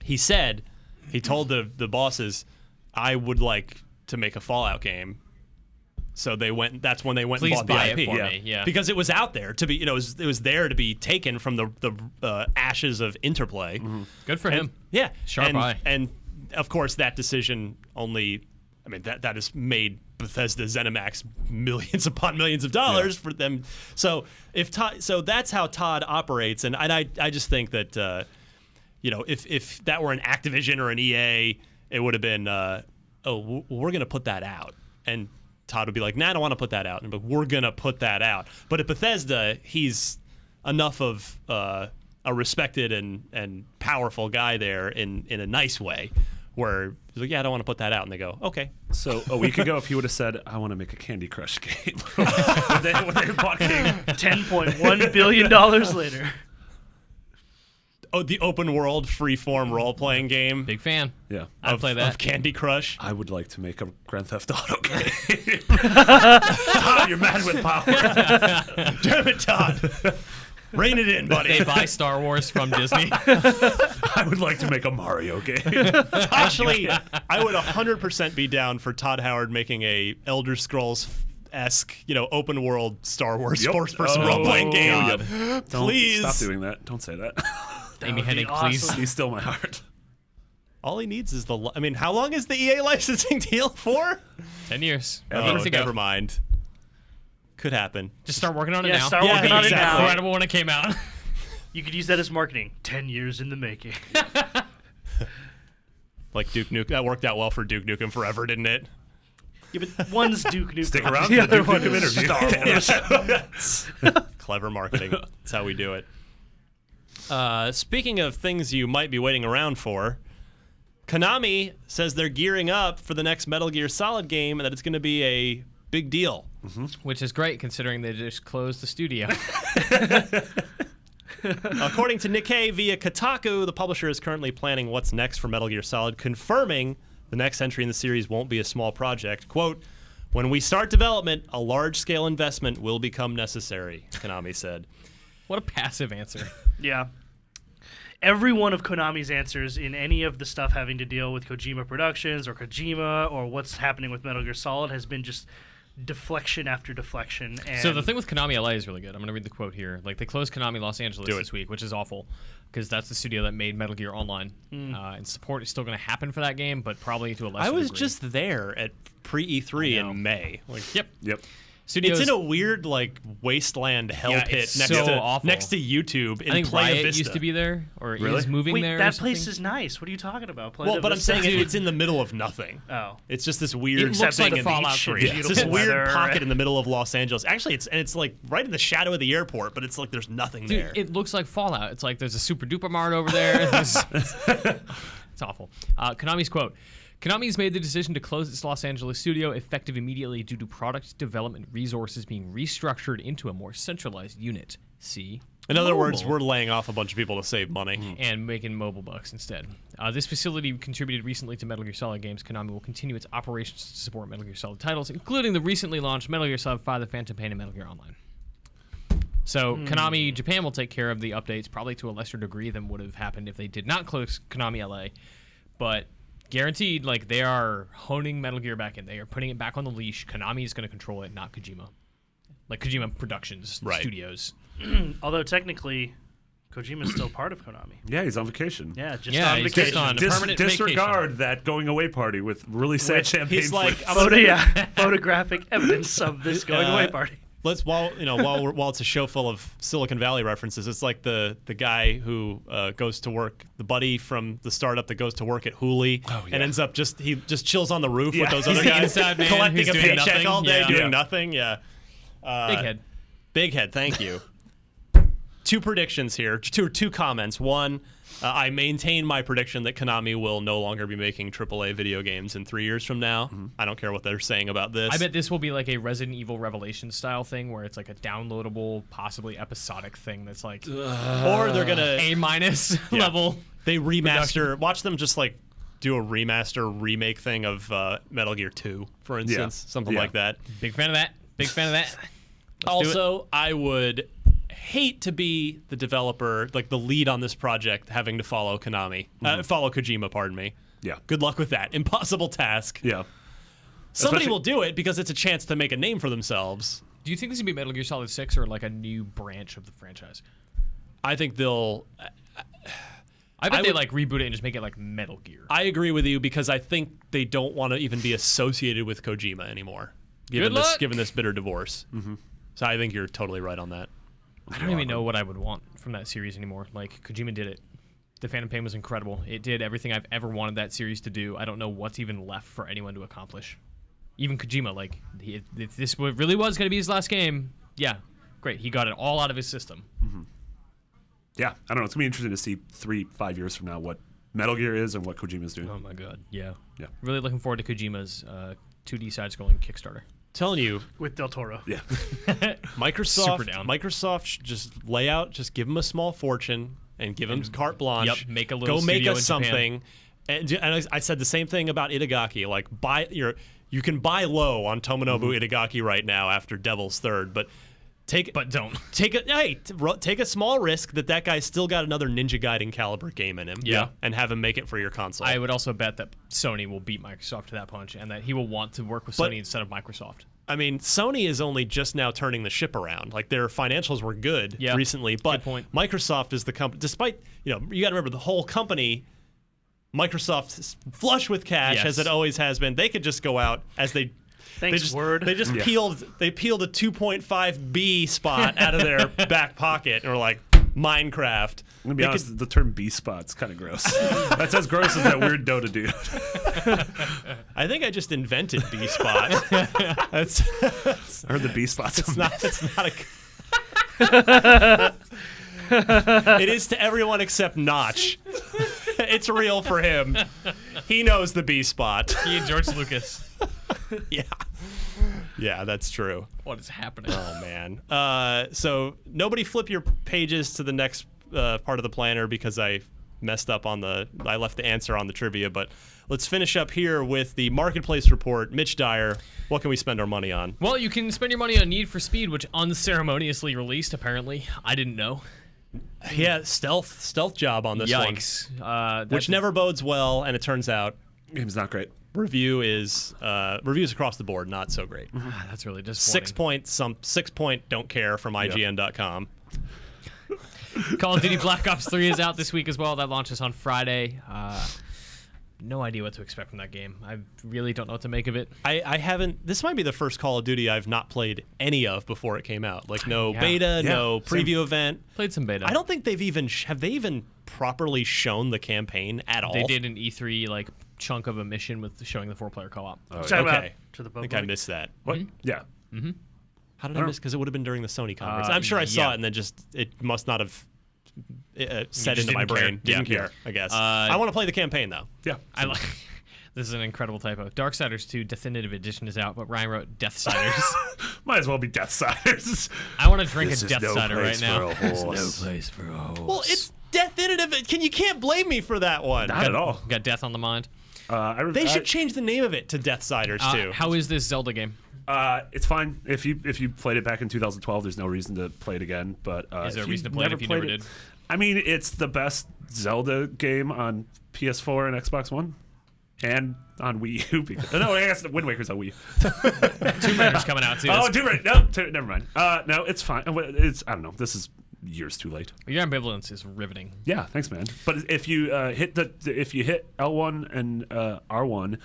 he told the bosses, I would like to make a Fallout game. So that's when they went Please and bought buy the IP. it for me, yeah. Because it was out there to be, it was there to be taken from the ashes of Interplay. Good for him. Yeah, Sharp eye. And of course, that decision that has made Bethesda ZeniMax millions upon millions of dollars for them. So so that's how Todd operates, and I just think that if that were an Activision or an EA, it would have been we're gonna put that out, and Todd would be like, nah, I don't want to put that out. But we're going to put that out. But at Bethesda, he's enough of a respected and powerful guy there in a nice way where he's like, yeah, I don't want to put that out. And they go, okay. So a week ago, if he would have said, I want to make a Candy Crush game, would they bought King? $10.1 billion later. Oh, the open world freeform role-playing game Big fan. Yeah. I'd play that. of Candy Crush. I would like to make a Grand Theft Auto game. Todd, you're mad with power. Damn it, Todd. Rein it in, buddy. They buy Star Wars from Disney. I would like to make a Mario game. Actually, I would 100% be down for Todd Howard making a Elder Scrolls-esque, open world Star Wars Yep. first-person Oh, role-playing game. yep. Don't Please. stop doing that. Don't say that. Amy would be Hennig, please. awesome. He's still my heart. All he needs is how long is the EA licensing deal for? 10 years. Oh, Years ago. Never mind. Could happen. Just start working on it Yeah, now. start Yeah, working on it exactly. now. Incredible when it came out. You could use that as marketing. 10 years in the making. Like Duke Nukem. That worked out well for Duke Nukem Forever, didn't it? Yeah, but one's Duke Nukem. Stick around The for other the one Nukem is interview. Star Wars. Clever marketing. That's how we do it. Speaking of things you might be waiting around for, Konami says they're gearing up for the next Metal Gear Solid game and that it's going to be a big deal. Which is great considering they just closed the studio. According to Nikkei via Kotaku, the publisher is currently planning what's next for Metal Gear Solid, confirming the next entry in the series won't be a small project. Quote, when we start development, a large-scale investment will become necessary, Konami said. What a passive answer. Yeah. Every one of Konami's answers in any of the stuff having to deal with Kojima Productions or Kojima or what's happening with Metal Gear Solid has been just deflection after deflection. And So the thing with Konami LA is really good. I'm going to read the quote here. Like, they closed Konami Los Angeles this week, which is awful, because that's the studio that made Metal Gear Online. And support is still going to happen for that game, but probably to a lesser I was degree. just there at pre-E3 in May. Like, Yep. it's in a weird like wasteland hell Yeah, pit it's next so to awful. next to YouTube in I think Playa Riot Vista. used to be there, or Really? is moving Wait, there. or that place something. is nice. What are you talking about? Well, but I'm saying it's in the middle of nothing. Oh. It's just this weird It looks like thing in Fallout the 3. It's this Beautiful weird weather. pocket in the middle of Los Angeles. Actually, it's like right in the shadow of the airport, but it's like there's nothing Dude, there. it looks like Fallout. It's like there's a super duper mart over there. It's awful. Konami's quote. Konami's made the decision to close its Los Angeles studio effective immediately due to product development resources being restructured into a more centralized unit. See? In other words, Mobile. we're laying off a bunch of people to save money. And making mobile bucks instead. This facility contributed recently to Metal Gear Solid games. Konami will continue its operations to support Metal Gear Solid titles, including the recently launched Metal Gear Solid 5, The Phantom Pain, and Metal Gear Online. So Konami Japan will take care of the updates, probably to a lesser degree than would have happened if they did not close Konami LA. But guaranteed, like, they are honing Metal Gear back in. They are putting it back on the leash. Konami is going to control it, not Kojima. Like Kojima Productions Studios. Although technically, Kojima's still part of Konami. Yeah, he's on vacation. Yeah, just Yeah, on he's vacation. just on permanent disregard that going away party with really sad champagne. He's like, flips. Photographic evidence of this going away party. Let's while it's a show full of Silicon Valley references, it's like the guy who goes to work, the buddy from the startup that goes to work at Hooli and ends up he just chills on the roof with those He's other the guys inside man collecting who's a doing paycheck nothing. all day Yeah. doing nothing. Yeah, Big head. Thank you. Two predictions here. Two comments. One, I maintain my prediction that Konami will no longer be making AAA video games in 3 years from now. I don't care what they're saying about this. I bet this will be like a Resident Evil Revelations style thing where it's like a downloadable, possibly episodic thing that's like or they're gonna A- level. They remaster. Watch them just like do a remaster remake thing of Metal Gear 2, for instance, something like that. Big fan of that. Big fan of that. Also, I would hate to be the developer, like the lead on this project, having to follow follow Kojima, pardon me. Yeah. Good luck with that. Impossible task. Yeah. Somebody Especially- will do it because it's a chance to make a name for themselves. Do you think this would be Metal Gear Solid 6 or like a new branch of the franchise? I think they'll... I bet I they would- like reboot it and just make it like Metal Gear. I agree with you because I think they don't want to even be associated with Kojima anymore, given Good luck. this bitter divorce. So I think you're totally right on that. I don't even know what I would want from that series anymore. Like, Kojima did it. The Phantom Pain was incredible. It did everything I've ever wanted that series to do. I don't know what's even left for anyone to accomplish. Even Kojima, like, if this really was going to be his last game, yeah, great. He got it all out of his system. Yeah, I don't know. It's gonna be interesting to see 3-5 years from now what Metal Gear is and what Kojima's doing. Oh, my God. Yeah. Yeah. Really looking forward to Kojima's 2D side-scrolling Kickstarter. Telling you, With Del Toro. Yeah. Super down. Microsoft should just lay out, just give him a small fortune and give him carte blanche. Yep, make a little go make studio us in Japan. something. And I said the same thing about Itagaki. Like you can buy low on Tomonobu Itagaki right now after Devil's Third, but don't. take a small risk that guy's still got another Ninja Gaiden caliber game in him. Yeah. and have him make it for your console. I would also bet that Sony will beat Microsoft to that punch and that he will want to work with But- Sony instead of Microsoft. I mean, Sony is only just now turning the ship around. Like, their financials were good Yeah, recently, but good point. Microsoft is the company. Despite, you got to remember the whole company. Microsoft is flush with cash Yes. as it always has been. They could just go out as they. Thanks, Word. They just peeled a 2.5B spot out of their back pocket and were like, Minecraft. I'm gonna be honest, the term B spot's kind of gross. That's as gross as that weird Dota dude. I think I just invented B spot. That's I heard the B spot's it's not a. It is to everyone except Notch. It's real for him. He knows the B spot. He and George Lucas. Yeah, that's true. What is happening? Oh man. So nobody flip your pages to the next part of the planner because I messed up on I left the answer on the trivia, but let's finish up here with the marketplace report. Mitch Dyer, what can we spend our money on? Well, you can spend your money on Need for Speed, which unceremoniously released, apparently. I didn't know. Yeah, stealth job on this Yikes. one. Which never bodes well, and it turns out Game's not great. reviews across the board not so great. That's really disappointing. 6 point don't care from IGN.com. Call of Duty Black Ops 3 is out this week as well. That launches on Friday. No idea what to expect from that game. I really don't know what to make of it. I haven't. This might be the first Call of Duty I've not played any of before it came out. Like no beta, no preview event. Played some beta. I don't think they've even have they even properly shown the campaign at all. They did an E3 like chunk of a mission with showing the 4-player co-op. Okay, to the I think I missed that. What? Yeah. How did I miss? Because it would have been during the Sony conference. I'm sure I saw yeah. it, and then just it must not have set just into my didn't care. brain. Didn't care. I guess. I want to play the campaign though. Yeah. I like. This is an incredible typo. Darksiders 2 Definitive Edition is out, but Ryan wrote Deathsiders. Might as well be Deathsiders. I want to drink This a is Death no Cider right place now. for a horse. No place for a horse. Well, it's definitive. You can't blame me for that one. Not at all. Got death on the mind. They should change the name of it to Deathsiders too. How is this Zelda game? It's fine if you played it back in 2012. There's no reason to play it again. But Is there a if reason to play it if you never played did? I mean, it's the best Zelda game on PS4 and Xbox One, and on Wii U. No, I guess Wind Waker's on Wii U. Tomb Raider's coming out too. Oh, Tomb Raider. No, never mind. No, it's fine. I don't know. This is years too late. Your ambivalence is riveting. Yeah, thanks, man. But if you hit L1 and R1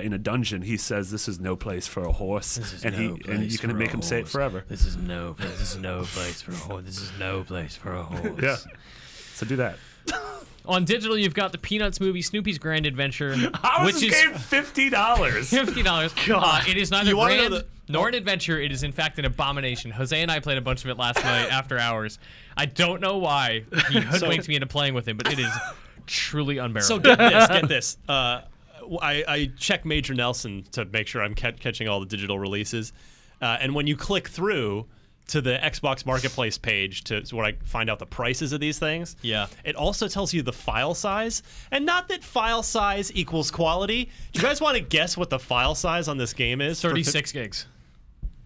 in a dungeon, he says this is no place for a horse, and you can make him say it forever. This is no place for a horse. This is no place for a horse. Yeah. So do that. On digital, you've got the Peanuts movie Snoopy's Grand Adventure, How which is is this game $50? $50. It is neither You wanna know grand nor an adventure. It is in fact an abomination. Jose and I played a bunch of it last night after hours. I don't know why he hoodwinked me into playing with him, but it is truly unbearable. So get this. I check Major Nelson to make sure I'm catching all the digital releases, and when you click through to the Xbox Marketplace page to where I find out the prices of these things, it also tells you the file size, and not that file size equals quality. Do you guys want to guess what the file size on this game is? 36 gigs.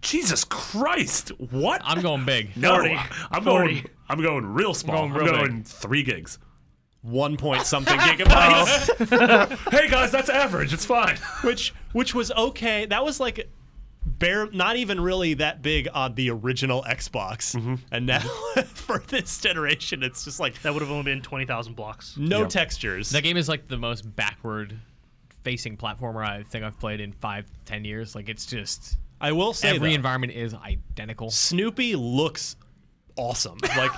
Jesus Christ! What? I'm going big. No, 40. I'm 40. going real small. I'm going 3 gigs. 1 point something gigabytes. Hey guys, that's average. It's fine. which was okay. That was like not even really that big on the original Xbox, and now for this generation, it's just like That would have only been 20,000 blocks. no textures. That game is like the most backward-facing platformer I think I've played in 5-10 years. Like it's just I will say every though, environment is identical. Snoopy looks awesome. Like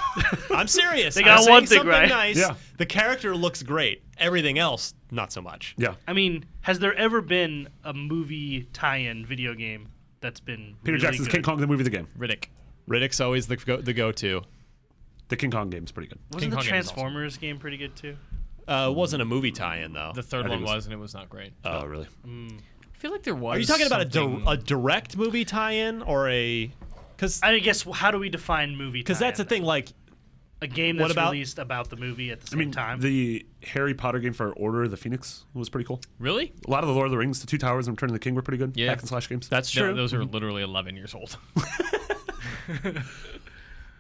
I'm serious. They got I'm one saying thing something right. Nice. Yeah. The character looks great. Everything else, not so much. Yeah. I mean, has there ever been a movie tie-in video game that's been Peter really Jackson's good? King Kong the movie, the game. Riddick's always the go-to. The King Kong game's pretty good. Wasn't King the Kong game is awesome. Transformers game pretty good too? It wasn't a movie tie-in though. The third I think one it was- was, and it was not great. Oh, really? I feel like there was. Are you talking about something- a direct movie tie-in or a? Because I guess how do we define movie? that's the tie-in thing. Like then? A game What that's about- released about the movie at the I same mean, time. the Harry Potter game for Order of the Phoenix was pretty cool. Really? A lot of the Lord of the Rings, the Two Towers, and Return of the King were pretty good. Yeah. Hack and slash games. that's No, true. those are literally 11 years old.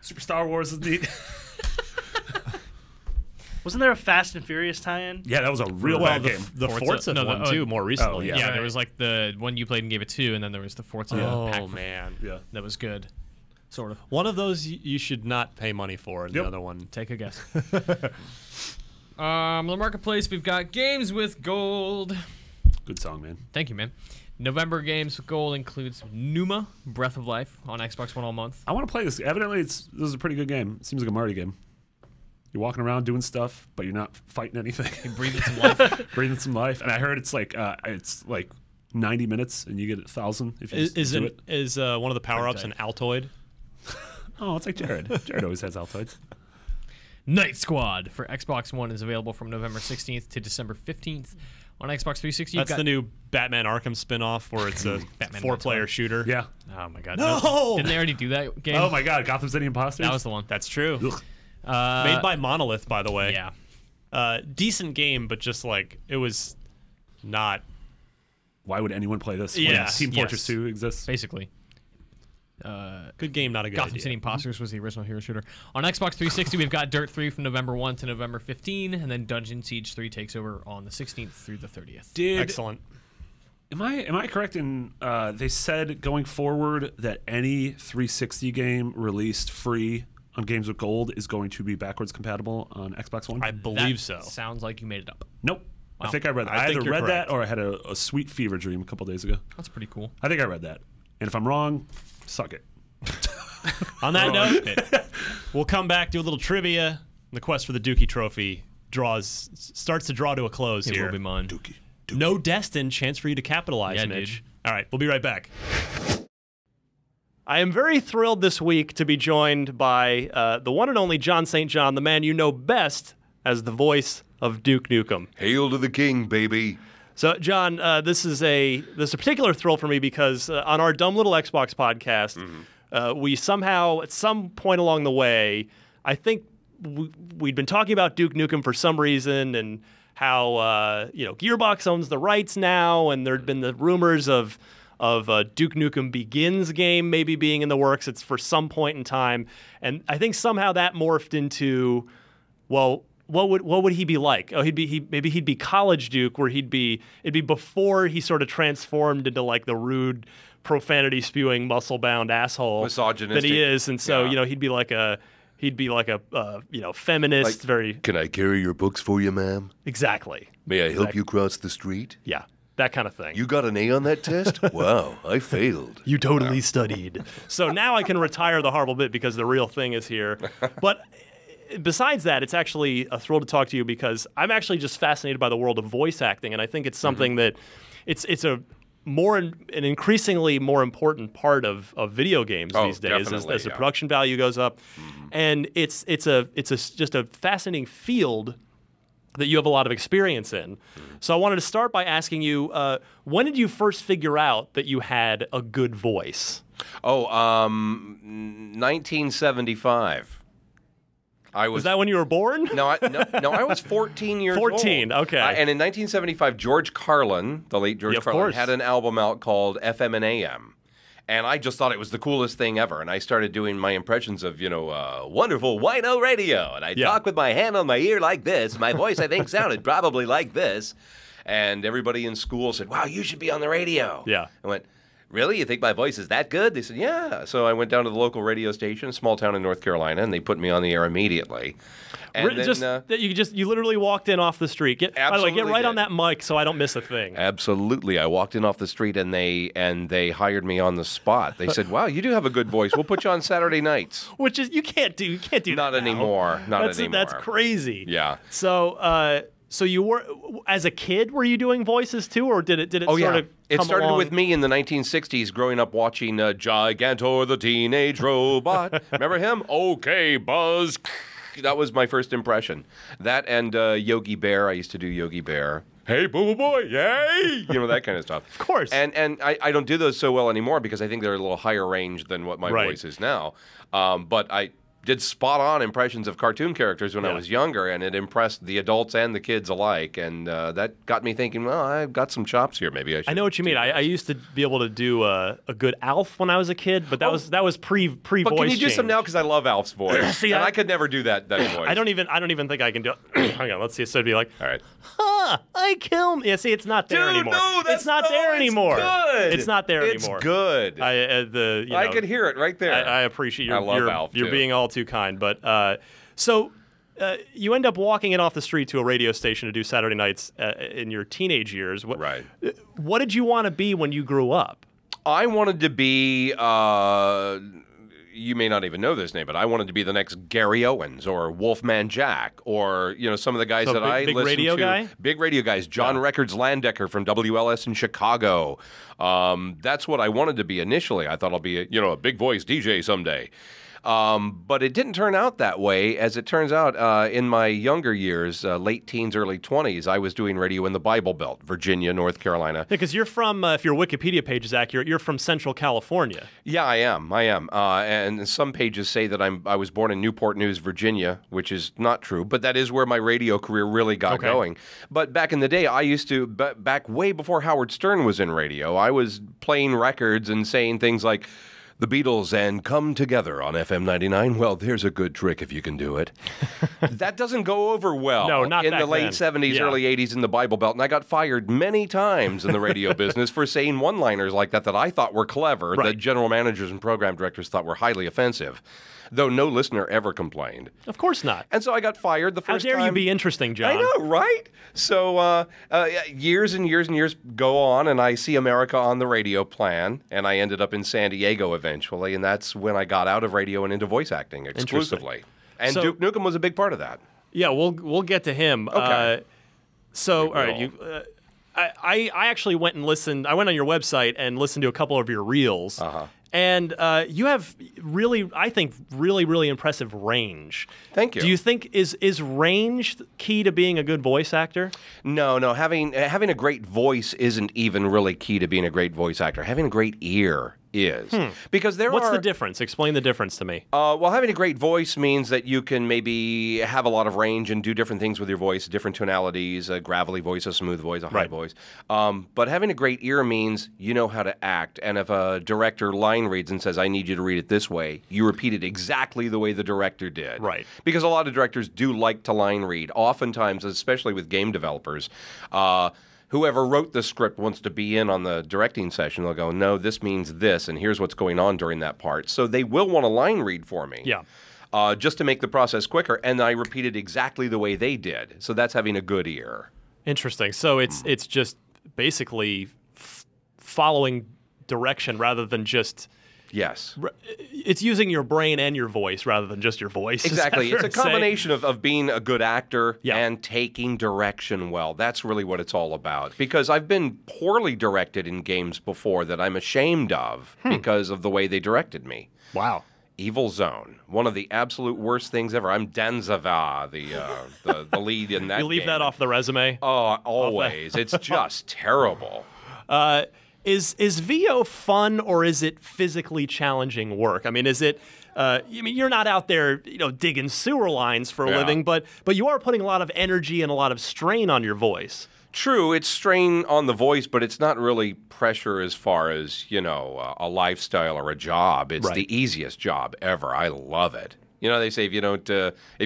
Super Star Wars is neat. Wasn't there a Fast and Furious tie-in? Yeah, that was a real well, bad game. the Forza no, one too, more recently. yeah. Yeah, Right. there was like the one you played and gave it 2, and then there was the Forza pack Oh man, Yeah. that was good. Sort of. one of those you should not pay money for, and Yep. the other one. Take a guess. The marketplace, we've got Games with Gold. Good song, man. Thank you, man. November Games with Gold includes Numa, Breath of Life, on Xbox One all month. I want to play this. Evidently, this is a pretty good game. It seems like a Mario game. You're walking around doing stuff, but you're not fighting anything. Breathing some life. Breathing some life. And I heard it's like 90 minutes, and you get 1,000 if you just do it. Is one of the power-ups an Altoid? Oh, it's like Jared. Jared always has Altoids. Night Squad for Xbox One is available from November 16th to December 15th. On Xbox 360, you've That's got the new Batman Arkham spin-off where it's a Batman 4-player Night shooter. Yeah. Oh my god. No! Didn't they already do that game? Oh my God, Gotham City Imposters. That was the one. That's true. Ugh. Made by Monolith, by the way. Yeah. Decent game, but just like it was not. Why would anyone play this? when Yes, Team Fortress yes. 2 exists. Basically. Good game, not a good Gotham idea. City Imposters was the original hero shooter. On Xbox 360, we've got Dirt 3 from November 1 to November 15, and then Dungeon Siege 3 takes over on the 16th through the 30th. Did Excellent. Am I correct in they said going forward that any 360 game released free on Games with Gold is going to be backwards compatible on Xbox One? I believe so. Sounds like you made it up. Nope. Wow. I think I read that. I I think either you're read correct. that or I had a sweet fever dream a couple days ago. That's pretty cool. I think I read that. And if I'm wrong, suck it. On that note, we'll come back, do a little trivia. The quest for the Dookie Trophy starts to draw to a close It here. will be mine. Dookie. No destined chance for you to capitalize, Yeah, Mitch. dude. All right, we'll be right back. I am very thrilled this week to be joined by the one and only Jon St. John, the man you know best as the voice of Duke Nukem. Hail to the king, baby. So, John, this is a particular thrill for me because on our Dumb Little Xbox podcast, we somehow, at some point along the way, I think we'd been talking about Duke Nukem for some reason and how Gearbox owns the rights now, and there'd been the rumors of Duke Nukem Begins game maybe being in the works. It's for some point in time, and I think somehow that morphed into, well, what would he be like? Oh, maybe he'd be College Duke, where it'd be before he sort of transformed into like the rude, profanity spewing, muscle bound asshole Misogynistic. that he is, and so Yeah. he'd be like a feminist, Like, very Can I carry your books for you, ma'am? exactly, May I help you cross the street? yeah, that kind of thing. You got an A on that test? Wow, I failed. You totally studied. So now I can retire the horrible bit because the real thing is here. But besides that, it's actually a thrill to talk to you because I'm actually just fascinated by the world of voice acting, and I think it's something that it's an increasingly more important part of video games Oh, these days definitely, as the yeah. production value goes up, and it's just a fascinating field that you have a lot of experience in. So I wanted to start by asking you, when did you first figure out that you had a good voice? Oh, 1975. I Was that when you were born? No, I was 14 years 14, old. okay. And in 1975, George Carlin, the late George Yeah, of Carlin, course. had an album out called FM and AM. And I just thought it was the coolest thing ever. And I started doing my impressions of, wonderful wino radio. And I'd Yeah. talk with my hand on my ear like this. My voice, I think, sounded probably like this. And everybody in school said, wow, you should be on the radio. Yeah. I went, really? You think my voice is that good? They said, yeah. So I went down to the local radio station, a small town in North Carolina, and they put me on the air immediately. And You literally walked in off the street. By the way, get Absolutely right on did. that mic so I don't miss a thing. Absolutely. I walked in off the street and they hired me on the spot. They said, wow, you do have a good voice. We'll put you on Saturday nights. Which is you can't do Not that now. anymore. Not anymore. That's crazy. Yeah. So you were, as a kid, were you doing voices too, or did it Oh, sort yeah. of It come started along? with me in the 1960s growing up watching Gigantor the Teenage Robot. Remember him? Okay, Buzz. That was my first impression. That and Yogi Bear. I used to do Yogi Bear. Hey, boo-boo boy, yay! That kind of stuff. Of course. And I don't do those so well anymore because I think they're a little higher range than what my Right. voice is now. But I did spot-on impressions of cartoon characters when I was younger, and it impressed the adults and the kids alike. And that got me thinking, well, I've got some chops here. Maybe I should. I know what you mean. I used to be able to do a good Alf when I was a kid, but that was pre But voice can you do change. some now? Because I love Alf's voice. See, and I- I could never do that voice. I don't even think I can do it. Hang on, let's see. So it'd be like, All right. I kill me. Yeah, see, it's not there Dude, anymore. no, that's it's not there anymore. Good. It's not there It's anymore. good. I could hear it right there. I appreciate I love you're Alf, you're too. being all too kind. But so you end up walking in off the street to a radio station to do Saturday nights in your teenage years. Right. What did you want to be when you grew up? I wanted to be. You may not even know this name, but I wanted to be the next Gary Owens or Wolfman Jack or some of the guys So that I big listened radio to. guy? Big radio guys. John Records Landecker from WLS in Chicago. That's what I wanted to be initially. I thought I'll be a big voice DJ someday. But it didn't turn out that way. As it turns out, in my younger years, late teens, early 20s, I was doing radio in the Bible Belt, Virginia, North Carolina. Because you're from, if your Wikipedia page is accurate, you're from Central California. Yeah, I am. And some pages say that I was born in Newport News, Virginia, which is not true, but that is where my radio career really got going. But back in the day, I used to, back way before Howard Stern was in radio, I was playing records and saying things like, The Beatles and Come Together on FM 99. Well, there's a good trick if you can do it. That doesn't go over well No, not in back the late then. 70s, Yeah. early 80s in the Bible Belt. And I got fired many times in the radio business for saying one-liners like that I thought were clever, Right. that general managers and program directors thought were highly offensive, though no listener ever complained. Of course not. And so I got fired the How first dare time. you be interesting, John? I know, right? So years and years and years go on, and I see America on the radio plan, and I ended up in San Diego eventually, and that's when I got out of radio and into voice acting exclusively. And So- Duke Nukem was a big part of that. Yeah, we'll get to him. Okay. So, We all right, will. you. I actually went and listened. I went on your website and listened to a couple of your reels. Uh-huh. And you have really, I think, really impressive range. Thank you. Do you think is range key to being a good voice actor? No, having a great voice isn't even really key to being a great voice actor. Having a great ear is. Because there What's are... the difference? Explain the difference to me. Well, having a great voice means that you can maybe have a lot of range and do different things with your voice, different tonalities, a gravelly voice, a smooth voice, a high Right. voice. But having a great ear means you know how to act. And if a director line reads and says, I need you to read it this way, you repeat it exactly the way the director did. Right. Because a lot of directors do like to line read. Oftentimes, especially with game developers, whoever wrote the script wants to be in on the directing session. They'll go, no, this means this, and here's what's going on during that part. So they will want to line read for me. Yeah. Just to make the process quicker, and I repeated exactly the way they did. So that's having a good ear. Interesting. So it's just basically following direction rather than just. Yes. It's using your brain and your voice rather than just your voice. Is that Exactly. fair It's a to say? combination of being a good actor Yeah. and taking direction well. That's really what it's all about. Because I've been poorly directed in games before that I'm ashamed of because of the way they directed me. Wow. Evil Zone, one of the absolute worst things ever. I'm Danzava, the lead in that You leave game. that off the resume. Oh, always. It's just terrible. Is VO fun or is it physically challenging work? I mean, is it? I mean, you're not out there, digging sewer lines for a Yeah. living, but you are putting a lot of energy and a lot of strain on your voice. True, it's strain on the voice, but it's not really pressure as far as, a lifestyle or a job. It's Right. the easiest job ever. I love it. They say if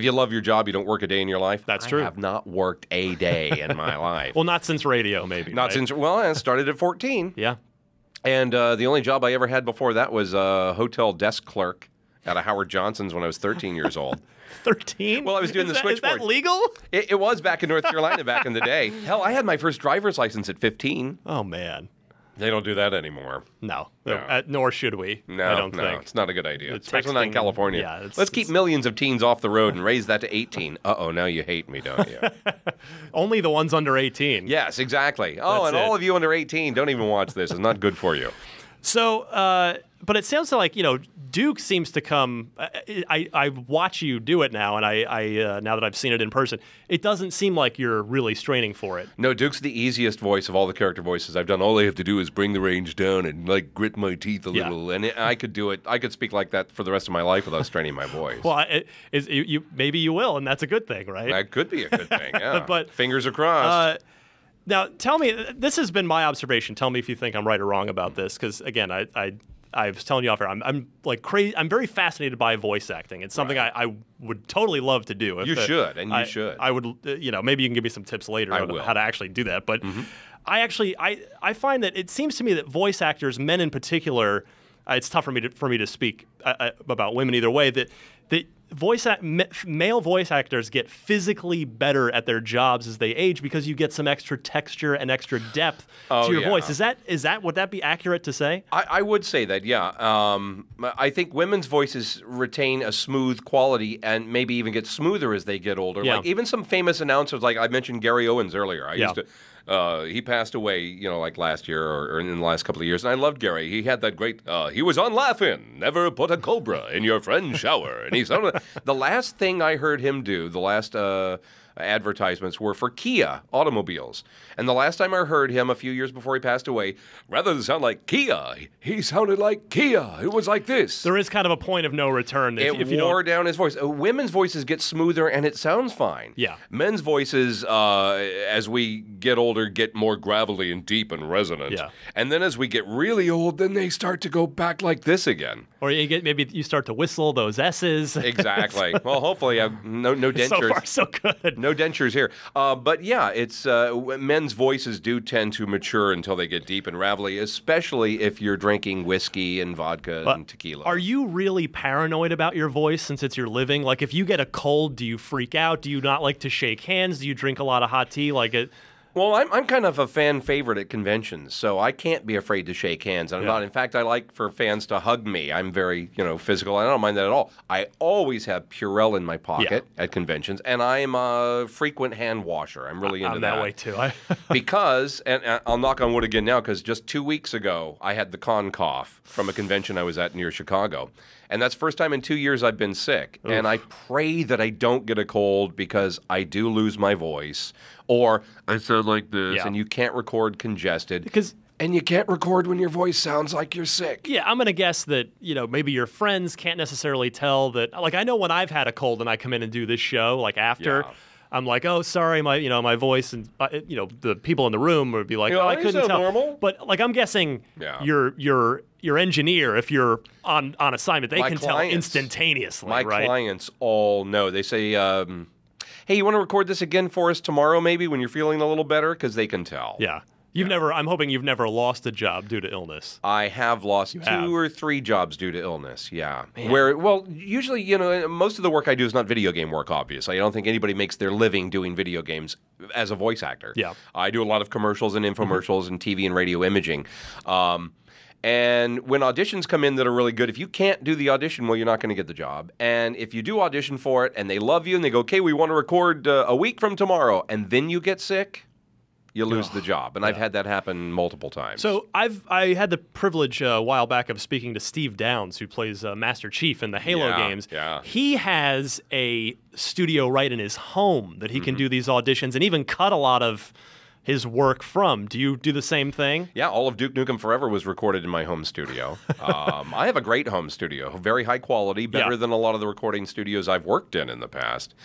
you love your job, you don't work a day in your life. That's true. I have not worked a day in my life. Well, not since radio, maybe. Not right? since, I started at 14. Yeah. And the only job I ever had before that was a hotel desk clerk at a Howard Johnson's when I was 13 years old. 13? Well, I was doing the Is switchboard. that legal? It was back in North Carolina back in the day. Hell, I had my first driver's license at 15. Oh man. They don't do that anymore. No. No. Nor should we. No, I don't no, think. it's not a good idea. The Especially not in texting- California. yeah, Let's keep millions of teens off the road and raise that to 18. Uh-oh, now you hate me, don't you? Only the ones under 18. Yes, exactly. Oh, That's and it. all of you under 18, don't even watch this. It's not good for you. So, but it sounds like Duke seems to come. I watch you do it now, and I now that I've seen it in person, it doesn't seem like you're really straining for it. No, Duke's the easiest voice of all the character voices I've done. All I have to do is bring the range down and grit my teeth a Yeah. little, and I could do it. I could speak like that for the rest of my life without straining my voice. Well, maybe you will, and that's a good thing, right? That could be a good thing. Yeah, But- fingers are crossed. Now, tell me, this has been my observation. Tell me if you think I'm right or wrong about this, because again, I was telling you off air, I'm like crazy. I'm very fascinated by voice acting. It's something I would totally love to do. You should, and you should. I would, maybe you can give me some tips later I on will. how to actually do that. But I find that it seems to me that voice actors, men in particular, it's tough for me to speak about women either way. That male voice actors get physically better at their jobs as they age because you get some extra texture and extra depth to your yeah. voice. Would that be accurate to say? I would say that, yeah. I think women's voices retain a smooth quality and maybe even get smoother as they get older. Yeah. Like even some famous announcers, like I mentioned Gary Owens earlier. I Yeah. used to. He passed away, like last year or in the last couple of years, and I loved Gary. He had that great. He was on Laughing. Never put a cobra in your friend's shower. And he's the last thing I heard him do. The last advertisements were for Kia automobiles, and the last time I heard him a few years before he passed away, rather than sound like Kia, he sounded like Kia. It was like this. There is kind of a point of no return. If you wore don't, down his voice. Women's voices get smoother and it sounds fine. Yeah. Men's voices, as we get older older, get more gravelly and deep and resonant. Yeah. And then as we get really old, then they start to go back like this again. Or maybe you start to whistle those S's. Exactly. Well, hopefully, no dentures. So far, so good. No dentures here. But yeah, it's men's voices do tend to mature until they get deep and ravelly, especially if you're drinking whiskey and vodka and tequila. Are you really paranoid about your voice since it's your living? Like, if you get a cold, do you freak out? Do you not like to shake hands? Do you drink a lot of hot tea? Well, I'm kind of a fan favorite at conventions, so I can't be afraid to shake hands. I'm not. In fact, I like for fans to hug me. I'm very, physical. I don't mind that at all. I always have Purell in my pocket at conventions, and I'm a frequent hand washer. I'm really into I'm that way too. Because, and I'll knock on wood again now, because just 2 weeks ago, I had the con cough from a convention I was at near Chicago. And that's the first time in 2 years I've been sick. Oof. And I pray that I don't get a cold because I do lose my voice. Or I sound like this, and you can't record congested. And you can't record when your voice sounds like you're sick. Yeah, I'm going to guess that, maybe your friends can't necessarily tell that. Like, I know when I've had a cold and I come in and do this show, like after, I'm like, oh, sorry, my voice, and, the people in the room would be like, oh, I couldn't tell. Normal. But, like, I'm guessing your engineer, if you're on assignment, they can tell instantaneously, My right? clients all know. They say, hey, you want to record this again for us tomorrow maybe when you're feeling a little better? Because they can tell. Yeah. I'm hoping you've never lost a job due to illness. I have lost two or three jobs due to illness, yeah. Man. Usually, most of the work I do is not video game work, obviously. I don't think anybody makes their living doing video games as a voice actor. Yeah. I do a lot of commercials and infomercials and TV and radio imaging. And when auditions come in that are really good, if you can't do the audition, well, you're not going to get the job. And if you do audition for it and they love you and they go, okay, we want to record a week from tomorrow, and then you get sick, you lose the job. And I've had that happen multiple times. So I had the privilege a while back of speaking to Steve Downs, who plays Master Chief in the Halo games. Yeah. He has a studio right in his home that he can do these auditions and even cut a lot of his work from. Do you do the same thing? Yeah, all of Duke Nukem Forever was recorded in my home studio. I have a great home studio, very high quality, better than a lot of the recording studios I've worked in the past,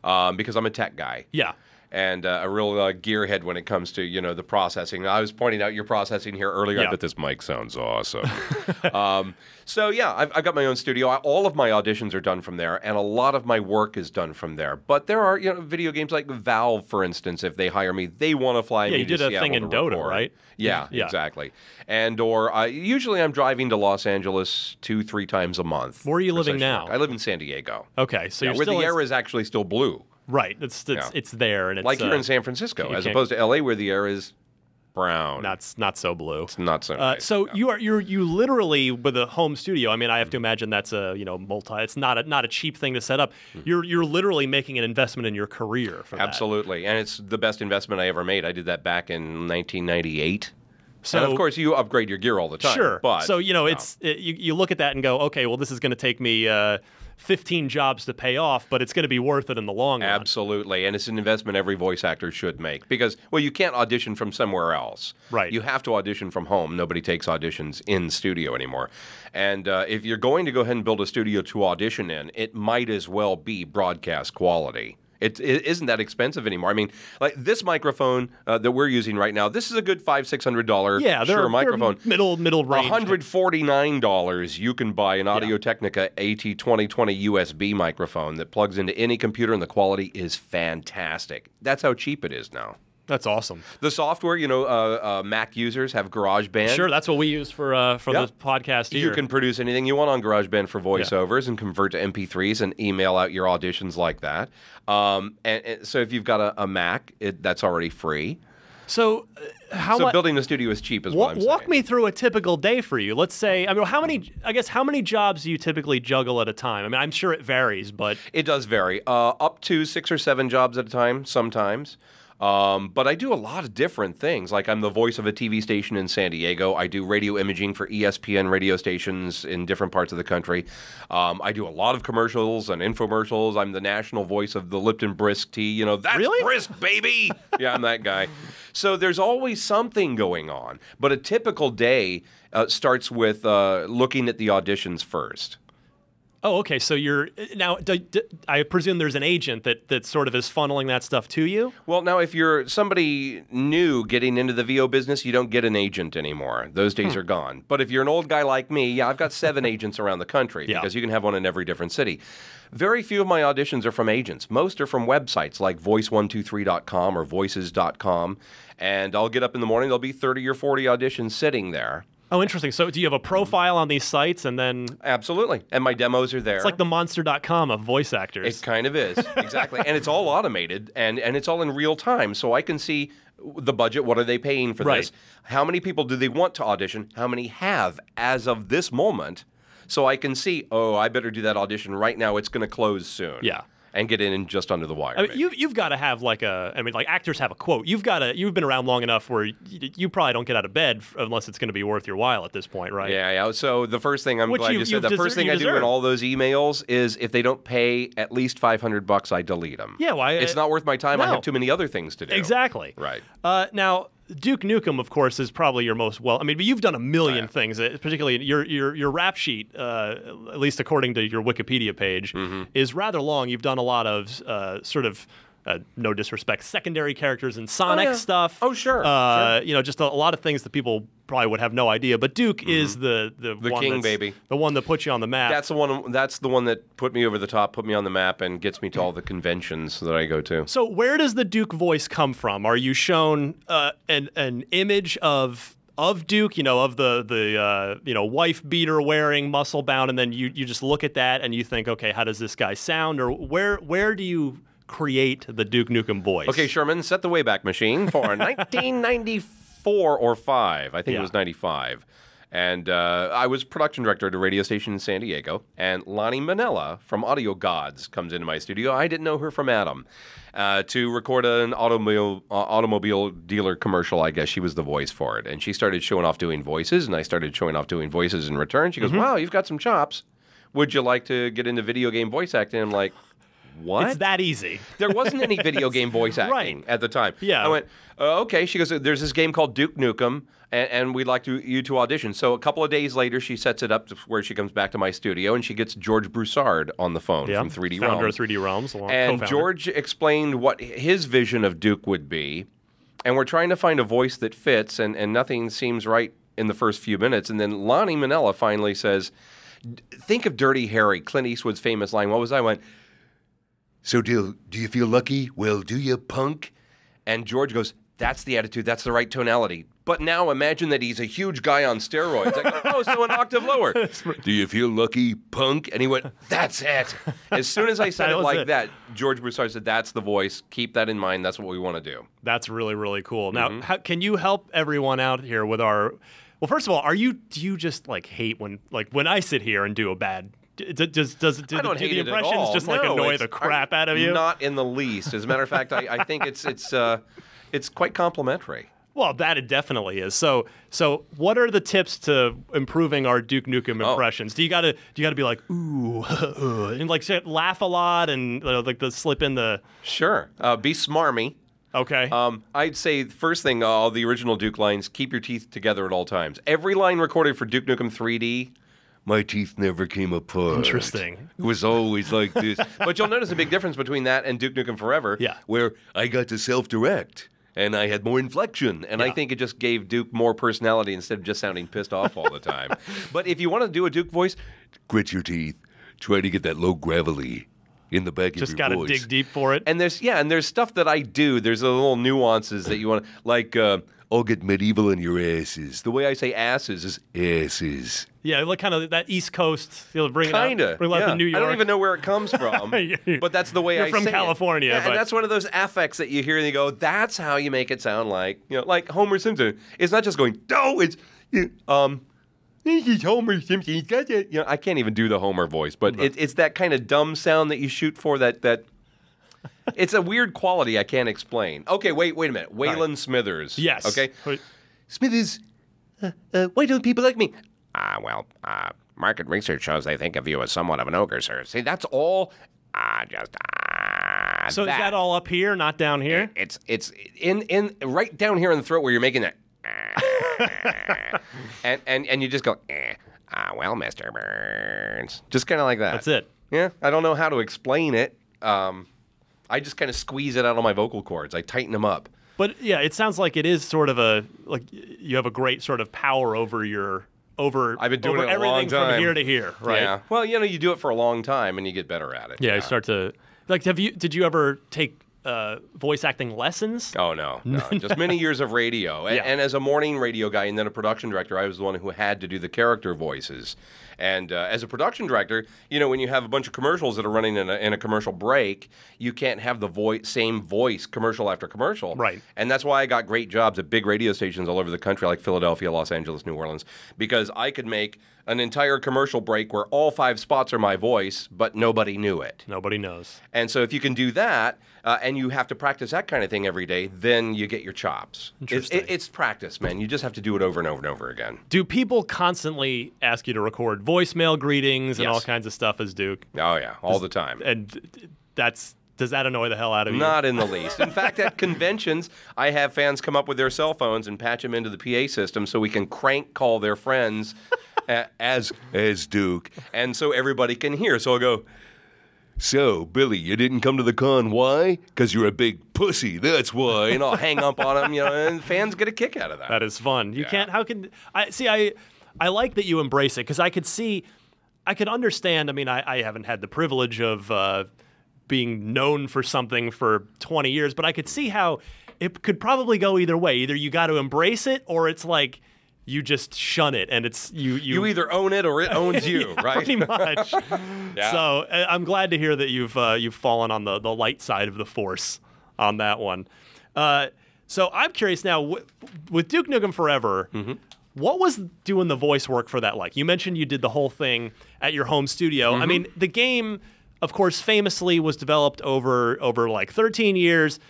because I'm a tech guy. Yeah. And a real gearhead when it comes to, the processing. I was pointing out your processing here earlier. I bet this mic sounds awesome. I've got my own studio. All of my auditions are done from there, and a lot of my work is done from there. But there are, video games like Valve, for instance, if they hire me, they want to fly me to Seattle. Yeah, you did a thing in Dota, right? Yeah, exactly. And usually I'm driving to Los Angeles 2-3 times a month. Where are you living now? I live in San Diego. Okay, so you're where still the air is actually still blue. Right, it's there, and it's like you're in San Francisco, as opposed to LA, where the air is brown. Not so blue. It's not so nice. So you literally with a home studio. I mean, I have to imagine that's a multi. It's not a cheap thing to set up. You're literally making an investment in your career for that. Absolutely, and it's the best investment I ever made. I did that back in 1998. So, and of course, you upgrade your gear all the time. Sure. But, so you look at that and go, okay, well, this is going to take me 15 jobs to pay off, but it's going to be worth it in the long run. Absolutely, and it's an investment every voice actor should make because, you can't audition from somewhere else. Right. You have to audition from home. Nobody takes auditions in studio anymore. And if you're going to go ahead and build a studio to audition in, it might as well be broadcast quality. It isn't that expensive anymore. I mean, like this microphone that we're using right now, this is a good $500-$600 microphone. Middle range. $149, you can buy an Audio-Technica AT2020 USB microphone that plugs into any computer, and the quality is fantastic. That's how cheap it is now. That's awesome. The software, Mac users have GarageBand. Sure, that's what we use for the podcast here. You can produce anything you want on GarageBand for voiceovers and convert to MP3s and email out your auditions like that. And so if you've got a Mac, that's already free. So building the studio is cheap is what I'm saying. Walk me through a typical day for you. Let's say, how many jobs do you typically juggle at a time? I mean, I'm sure it varies, but it does vary. Up to 6 or 7 jobs at a time sometimes. But I do a lot of different things. Like I'm the voice of a TV station in San Diego. I do radio imaging for ESPN radio stations in different parts of the country. I do a lot of commercials and infomercials. I'm the national voice of the Lipton Brisk tea. That's really? Brisk, baby! Yeah, I'm that guy. So there's always something going on. But a typical day starts with looking at the auditions first. Oh, okay. So you're now. I presume there's an agent that sort of is funneling that stuff to you. Well, now if you're somebody new getting into the VO business, you don't get an agent anymore. Those days are gone. But if you're an old guy like me, yeah, I've got 7 agents around the country because you can have one in every different city. Very few of my auditions are from agents. Most are from websites like voice123.com or voices.com. And I'll get up in the morning, there'll be 30 or 40 auditions sitting there. Oh, interesting. So do you have a profile on these sites and then... Absolutely. And my demos are there. It's like the monster.com of voice actors. It kind of is. Exactly. And it's all automated and it's all in real time. So I can see the budget. What are they paying for this? How many people do they want to audition? How many have as of this moment? So I can see, oh, I better do that audition right now. It's going to close soon. Yeah. And get in just under the wire. I mean, you've got to have like actors have a quote. You've been around long enough where you probably don't get out of bed unless it's going to be worth your while at this point, right? Yeah. So the first thing, I'm glad you said, the first thing I do in all those emails is if they don't pay at least $500, I delete them. Yeah, why? It's not worth my time. No. I have too many other things to do. Exactly. Right. Now, Duke Nukem, of course, is probably your most but you've done a million things. Particularly your rap sheet, at least according to your Wikipedia page, is rather long. You've done a lot of sort of. No disrespect, secondary characters in Sonic stuff. Oh, sure. You know, just a lot of things that people probably would have no idea. But Duke is the one king, baby. The one that puts you on the map. That's the one that put me over the top, put me on the map, and gets me to all the conventions that I go to. So where does the Duke voice come from? Are you shown an image of Duke, of the wife beater wearing, muscle bound, and then you just look at that and you think, okay, how does this guy sound? Or where do you create the Duke Nukem voice? Okay, Sherman, set the Wayback Machine for 1994 or 5. I think it was 95. And I was production director at a radio station in San Diego. And Lonnie Manella from Audio Gods comes into my studio. I didn't know her from Adam. To record an automobile dealer commercial, I guess she was the voice for it. And she started showing off doing voices, and I started showing off doing voices in return. She goes, wow, you've got some chops. Would you like to get into video game voice acting? I'm like, what? It's that easy. There wasn't any video game voice acting at the time. Yeah. I went, okay. She goes, there's this game called Duke Nukem, and we'd like you to audition. So a couple of days later, she sets it up to where she comes back to my studio, and she gets George Broussard on the phone from 3D Realms. Founder of 3D Realms. And co-founder. George explained what his vision of Duke would be, and we're trying to find a voice that fits, and nothing seems right in the first few minutes. And then Lonnie Manella finally says, think of Dirty Harry, Clint Eastwood's famous line. What was that? I went, so do you feel lucky? Well, do you, punk? And George goes, that's the attitude. That's the right tonality. But now imagine that he's a huge guy on steroids. I go, oh, so an octave lower. Do you feel lucky, punk? And he went, that's it. As soon as I said it like that, George Broussard said, that's the voice. Keep that in mind. That's what we want to do. That's really, really cool. Now, can you help everyone out here with our... Well, first of all, do you just hate when I sit here and do a bad... Do the impressions just annoy the crap out of you? Not in the least. As a matter of fact, I think it's quite complimentary. Well, that it definitely is. So what are the tips to improving our Duke Nukem impressions? Do you gotta be like ooh and laugh a lot and the slip in the Sure. Be smarmy. Okay. I'd say first thing, all the original Duke lines, keep your teeth together at all times. Every line recorded for Duke Nukem 3D. My teeth never came apart. Interesting. It was always like this. But you'll notice a big difference between that and Duke Nukem Forever, where I got to self-direct, and I had more inflection, and I think it just gave Duke more personality instead of just sounding pissed off all the time. But if you want to do a Duke voice, grit your teeth. Try to get that low gravelly in the back of your voice. Just got to dig deep for it. And there's stuff that I do. There's a little nuances that you want to, like... I'll get medieval in your asses. The way I say asses is asses. Yeah, like kind of that East Coast. Bring kind of. Bring out the New York. I don't even know where it comes from, but that's the way I say it. You're from California. Yeah, and that's one of those affects that you hear and you go, that's how you make it sound like, like Homer Simpson. It's not just going, no, it's, this is Homer Simpson. He's got it. I can't even do the Homer voice, but it's that kind of dumb sound that you shoot for that it's a weird quality I can't explain. Okay, wait a minute. Waylon Smithers. Yes. Okay. Smithers, why don't people like me? Market research shows they think of you as somewhat of an ogre, sir. See, that's all. So is that all up here, not down here? It's in right down here in the throat where you're making that. and you just go. well, Mr. Burns. Just kind of like that. That's it. Yeah, I don't know how to explain it. I just kind of squeeze it out on my vocal cords. I tighten them up. But yeah, it sounds like it is sort of you have a great sort of power over I've been doing over it a long everything from time. here to here, right? Yeah. Well, you do it for a long time and you get better at it. Yeah, you start to did you ever take voice acting lessons? Oh, no. Just many years of radio. Yeah. And as a morning radio guy and then a production director, I was the one who had to do the character voices. And as a production director, when you have a bunch of commercials that are running in a commercial break, you can't have the same voice commercial after commercial. Right. And that's why I got great jobs at big radio stations all over the country, like Philadelphia, Los Angeles, New Orleans, because I could make an entire commercial break where all 5 spots are my voice, but nobody knew it. Nobody knows. And so if you can do that, and you have to practice that kind of thing every day, then you get your chops. Interesting. It's practice, man. You just have to do it over and over and over again. Do people constantly ask you to record voicemail greetings and Yes. all kinds of stuff as Duke? Oh, yeah, all the time. And does that annoy the hell out of you? Not in the least. In fact, at conventions, I have fans come up with their cell phones and patch them into the PA system so we can crank call their friends as Duke, and so everybody can hear. So I'll go, "So, Billy, you didn't come to the con. Why? Because you're a big pussy. That's why." And I'll hang up on them, and fans get a kick out of that. That is fun. You Yeah. can't. How can I see? I like that you embrace it because I could understand. I mean, I haven't had the privilege of being known for something for 20 years, but I could see how it could probably go either way. Either you got to embrace it, or it's like you just shun it, and it's you. You either own it or it owns you, Yeah, right? Pretty much. Yeah. So I'm glad to hear that you've fallen on the light side of the force on that one. So I'm curious now with Duke Nukem Forever. Mm-hmm. What was doing the voice work for that like? You mentioned you did the whole thing at your home studio. Mm-hmm. I mean, the game, of course, famously was developed over like 13 years.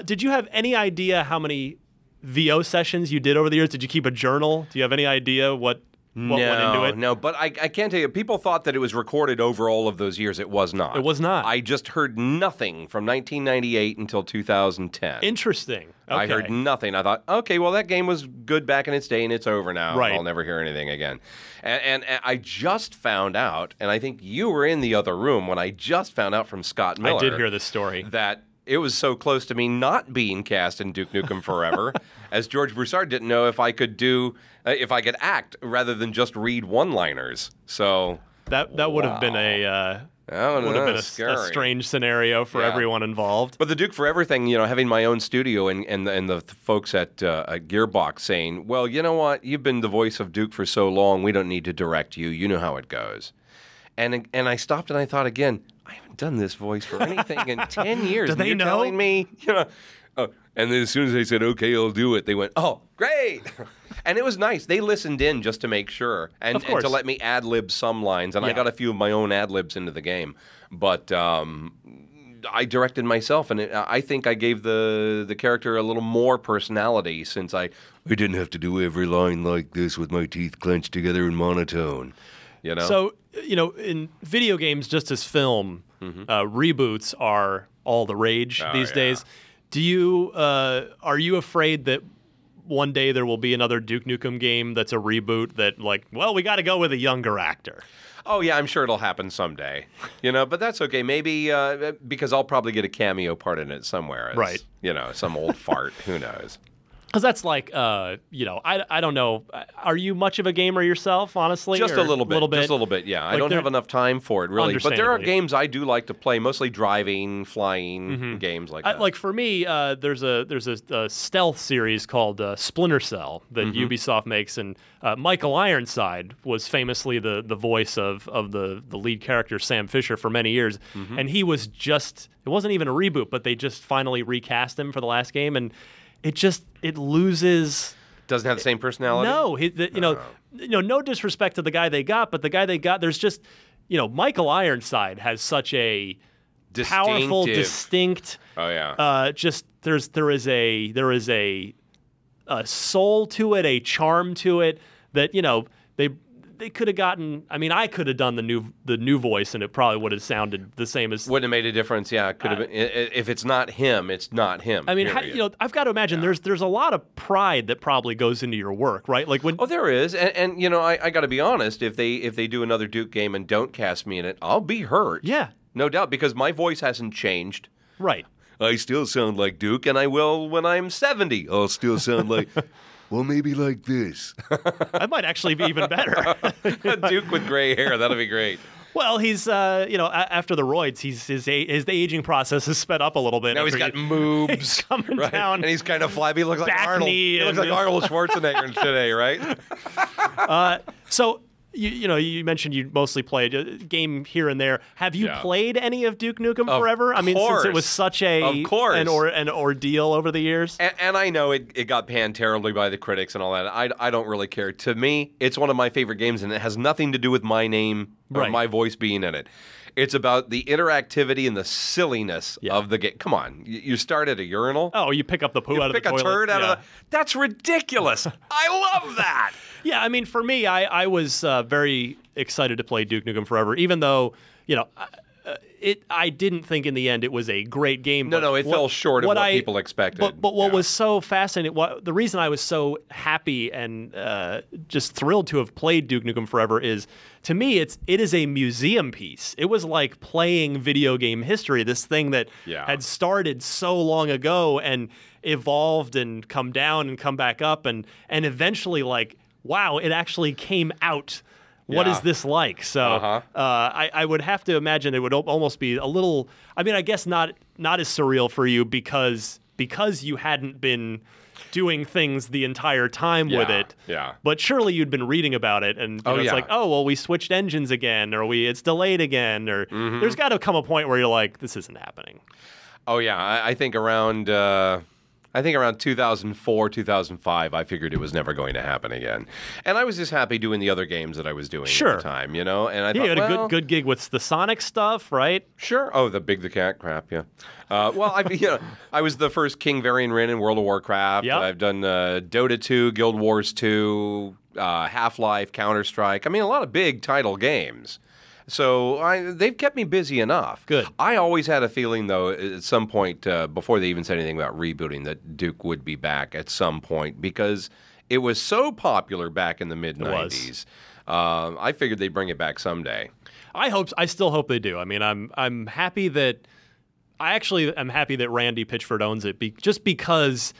Did you have any idea how many VO sessions you did over the years? Did you keep a journal? Do you have any idea what went into it? No, but I can't tell you. People thought that it was recorded over all of those years. It was not. It was not. I just heard nothing from 1998 until 2010. Interesting. Okay. I heard nothing. I thought, okay, well, that game was good back in its day, and it's over now. Right. I'll never hear anything again. And I just found out, and I think you were in the other room when I just found out from Scott Miller. I did hear this story. That it was so close to me not being cast in Duke Nukem Forever, as George Broussard didn't know if I could act rather than just read one-liners. So That would have been a a strange scenario for Yeah. everyone involved. But the Duke Forever thing, having my own studio and the folks at Gearbox saying, well, you know what? You've been the voice of Duke for so long, we don't need to direct you. You know how it goes. And I stopped and I thought again, I haven't done this voice for anything in 10 years. Do and they you're know? telling me, oh. And then as soon as they said, okay, I'll do it, they went, oh, great. And it was nice. They listened in just to make sure and Of course. to let me ad-lib some lines. And I Yeah. got a few of my own ad-libs into the game. But I directed myself, and I think I gave the character a little more personality since I didn't have to do every line like this with my teeth clenched together in monotone. So, in video games, just as film, reboots are all the rage these yeah. days. Do you are you afraid that one day there will be another Duke Nukem game that's a reboot that we got to go with a younger actor? Oh, yeah, I'm sure it'll happen someday. But that's okay. Maybe because I'll probably get a cameo part in it somewhere. As, Right. Some old fart. Who knows? Because that's I don't know. Are you much of a gamer yourself, honestly? Just or a little bit. Just a little bit, yeah. I don't have enough time for it, really. But there are Understandably. games I do like to play, mostly driving, flying games like that. Like for me, there's a stealth series called Splinter Cell that Ubisoft makes, and Michael Ironside was famously the voice of the lead character Sam Fisher for many years, and he was it wasn't even a reboot, but they just finally recast him for the last game, and it loses. Doesn't have the same personality? No, no disrespect to the guy they got, but the guy they got, there's just, Michael Ironside has such a powerful, distinct. Oh yeah. There is a soul to it, a charm to it that they could have gotten. I mean, I could have done the new voice, and it probably would have sounded the same as. Wouldn't have made a difference. Yeah, it could have been. If it's not him, it's not him. I mean, I've got to imagine there's a lot of pride that probably goes into your work, right? Like when. Oh, there is, and I got to be honest. If they do another Duke game and don't cast me in it, I'll be hurt. Yeah. No doubt, because my voice hasn't changed. Right. I still sound like Duke, and I will when I'm 70. I'll still sound like. Well, maybe like this. That might actually be even better. A Duke with gray hair. That'll be great. Well, he's, after the roids, his aging process has sped up a little bit. Now he's got moobs. He's coming right? down. And he's kind of flabby. He looks like back Arnold. knee He looks like Arnold Schwarzenegger today, right? So, you mentioned you mostly played a game here and there. Have you played any of Duke Nukem Forever? I mean, since it was such an ordeal over the years. And I know it got panned terribly by the critics and all that. I don't really care. To me, it's one of my favorite games, and it has nothing to do with my name or my voice being in it. It's about the interactivity and the silliness of the game. Come on, you start at a urinal. Oh, you pick up the poo out of the toilet. Pick a turd out of the. That's ridiculous. I love that. Yeah, I mean, for me, I was very excited to play Duke Nukem Forever, even though I didn't think in the end it was a great game. No, it fell short of what people expected. But what was so fascinating, the reason I was so happy and just thrilled to have played Duke Nukem Forever is, to me, it is a museum piece. It was like playing video game history, this thing that had started so long ago and evolved and come down and come back up and eventually, like, wow, it actually came out. What is this like? So I would have to imagine it would almost be a little. I mean, I guess not as surreal for you because you hadn't been doing things the entire time with it. Yeah. But surely you'd been reading about it, and it's like, oh well, we switched engines again, or it's delayed again, or there's got to come a point where you're like, this isn't happening. Oh yeah, I think around. I think around 2004, 2005, I figured it was never going to happen again. And I was just happy doing the other games that I was doing at the time, And I thought, you had a good gig with the Sonic stuff, right? Sure. Oh, the Big the Cat crap, yeah. I was the first King Varian Rin in World of Warcraft. Yep. I've done Dota 2, Guild Wars 2, Half-Life, Counter-Strike. I mean, a lot of big title games. So they've kept me busy enough. Good. I always had a feeling, though, at some point, before they even said anything about rebooting, that Duke would be back at some point because it was so popular back in the mid-'90s. I figured they'd bring it back someday. I still hope they do. I mean, I'm happy that I'm happy that Randy Pitchford owns it, just because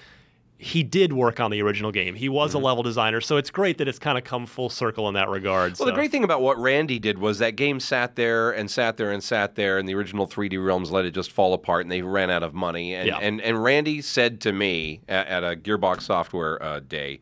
he did work on the original game. He was a level designer, so it's great that it's kind of come full circle in that regard. Well, the great thing about what Randy did was that game sat there and sat there and sat there, and the original 3D Realms let it just fall apart, and they ran out of money. And Randy said to me at a Gearbox Software Day,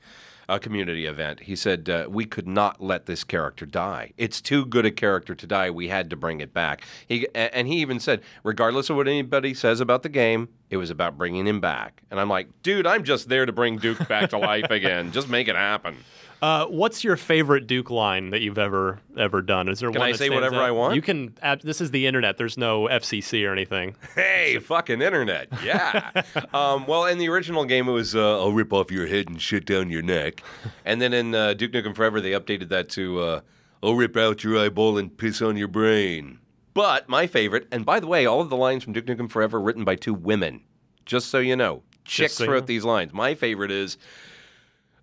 a community event, he said, we could not let this character die. It's too good a character to die. We had to bring it back. He even said, regardless of what anybody says about the game, it was about bringing him back. And I'm like, dude, I'm just there to bring Duke back to life again. Just make it happen. What's your favorite Duke line that you've ever done? Is there Can one I that say stands whatever out? I want? You can. This is the internet. There's no FCC or anything. Hey, fucking internet. Yeah. Well, in the original game, it was I'll rip off your head and shit down your neck. And then in Duke Nukem Forever, they updated that to I'll rip out your eyeball and piss on your brain. But my favorite, and by the way, all of the lines from Duke Nukem Forever written by 2 women. Just so you know. Chicks wrote these lines. My favorite is,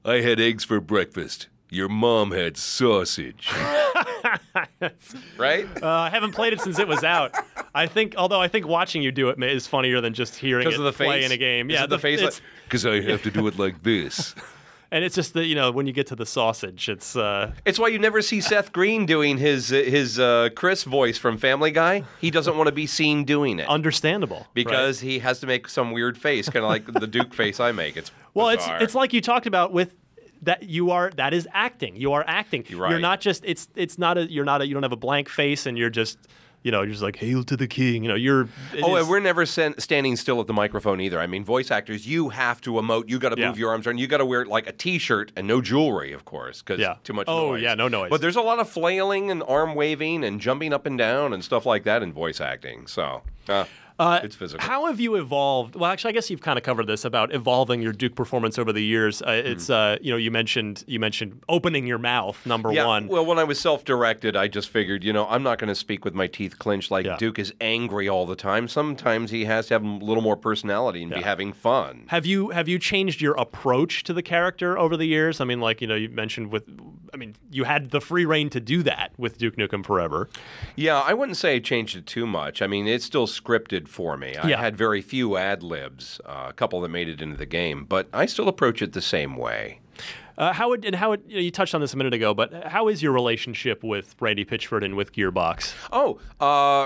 I had eggs for breakfast. Your mom had sausage. Right? I haven't played it since it was out. Although I think watching you do it is funnier than just hearing it play in a game. Yeah, the face. Because I have to do it like this. And it's just that, when you get to the sausage, it's... It's why you never see Seth Green doing his Chris voice from Family Guy. He doesn't want to be seen doing it. Understandable. Because he has to make some weird face, kind of like the Duke face I make. It's bizarre. It's like you talked about with... That is acting. You are acting. You're right. You're not just. You don't have a blank face, and you're just. You're just like, hail to the king. And we're never standing still at the microphone either. I mean, voice actors, you have to emote. You got to move your arms around. You got to wear like a T-shirt and no jewelry, of course, because too much noise. Oh yeah, no noise. But there's a lot of flailing and arm waving and jumping up and down and stuff like that in voice acting. So. It's physical. How have you evolved? Well, actually, I guess you've kind of covered this about evolving your Duke performance over the years. It's you mentioned opening your mouth. Number one. Well, when I was self-directed, I just figured, I'm not going to speak with my teeth clenched like Duke is angry all the time. Sometimes he has to have a little more personality and be having fun. Have you changed your approach to the character over the years? I mean, you mentioned you had the free reign to do that with Duke Nukem Forever. Yeah, I wouldn't say I changed it too much. I mean, it's still scripted for me. I had very few ad-libs, a couple that made it into the game, but I still approach it the same way. You touched on this a minute ago, but how is your relationship with Randy Pitchford and with Gearbox?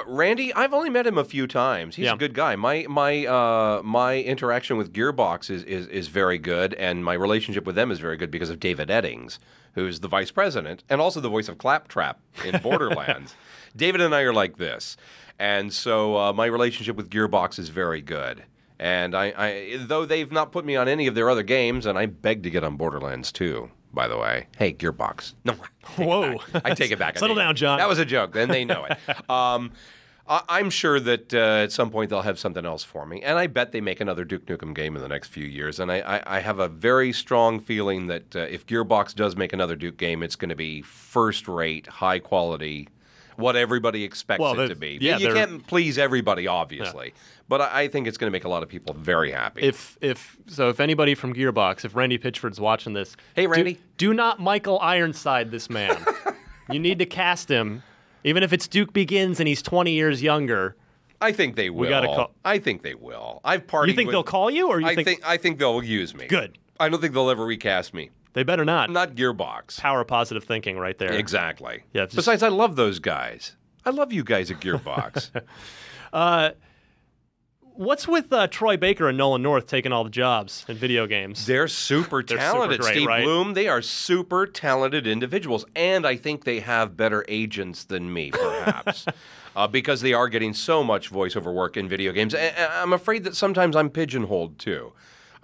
Randy, I've only met him a few times. He's a good guy. My interaction with Gearbox is very good, and my relationship with them is very good because of David Eddings, who's the vice president and also the voice of Claptrap in Borderlands. David and I are like this, and so my relationship with Gearbox is very good. And I though they've not put me on any of their other games, and I beg to get on Borderlands 2, by the way. Hey, Gearbox. No, Whoa. I take it back. Settle down, John. That was a joke, and they know it. I'm sure that at some point they'll have something else for me, and I bet they make another Duke Nukem game in the next few years, and I have a very strong feeling that if Gearbox does make another Duke game, it's going to be first-rate, high-quality, what everybody expects it to be. Yeah, you can't please everybody, obviously, but I think it's going to make a lot of people very happy. If anybody from Gearbox, if Randy Pitchford's watching this, hey Randy, do not Michael Ironside this man. You need to cast him, even if it's Duke Begins and he's 20 years younger. I think they will. I think they will. I've partied. You think they'll call you, or I think they'll use me. Good. I don't think they'll ever recast me. They better not. Not Gearbox. Power of positive thinking right there. Exactly. Yeah. Besides, I love those guys. I love you guys at Gearbox. What's with Troy Baker and Nolan North taking all the jobs in video games? They're super talented. Super great, Steve right? Bloom, they are super talented individuals. And I think they have better agents than me, perhaps. Because they are getting so much voiceover work in video games. And I'm afraid that sometimes I'm pigeonholed, too.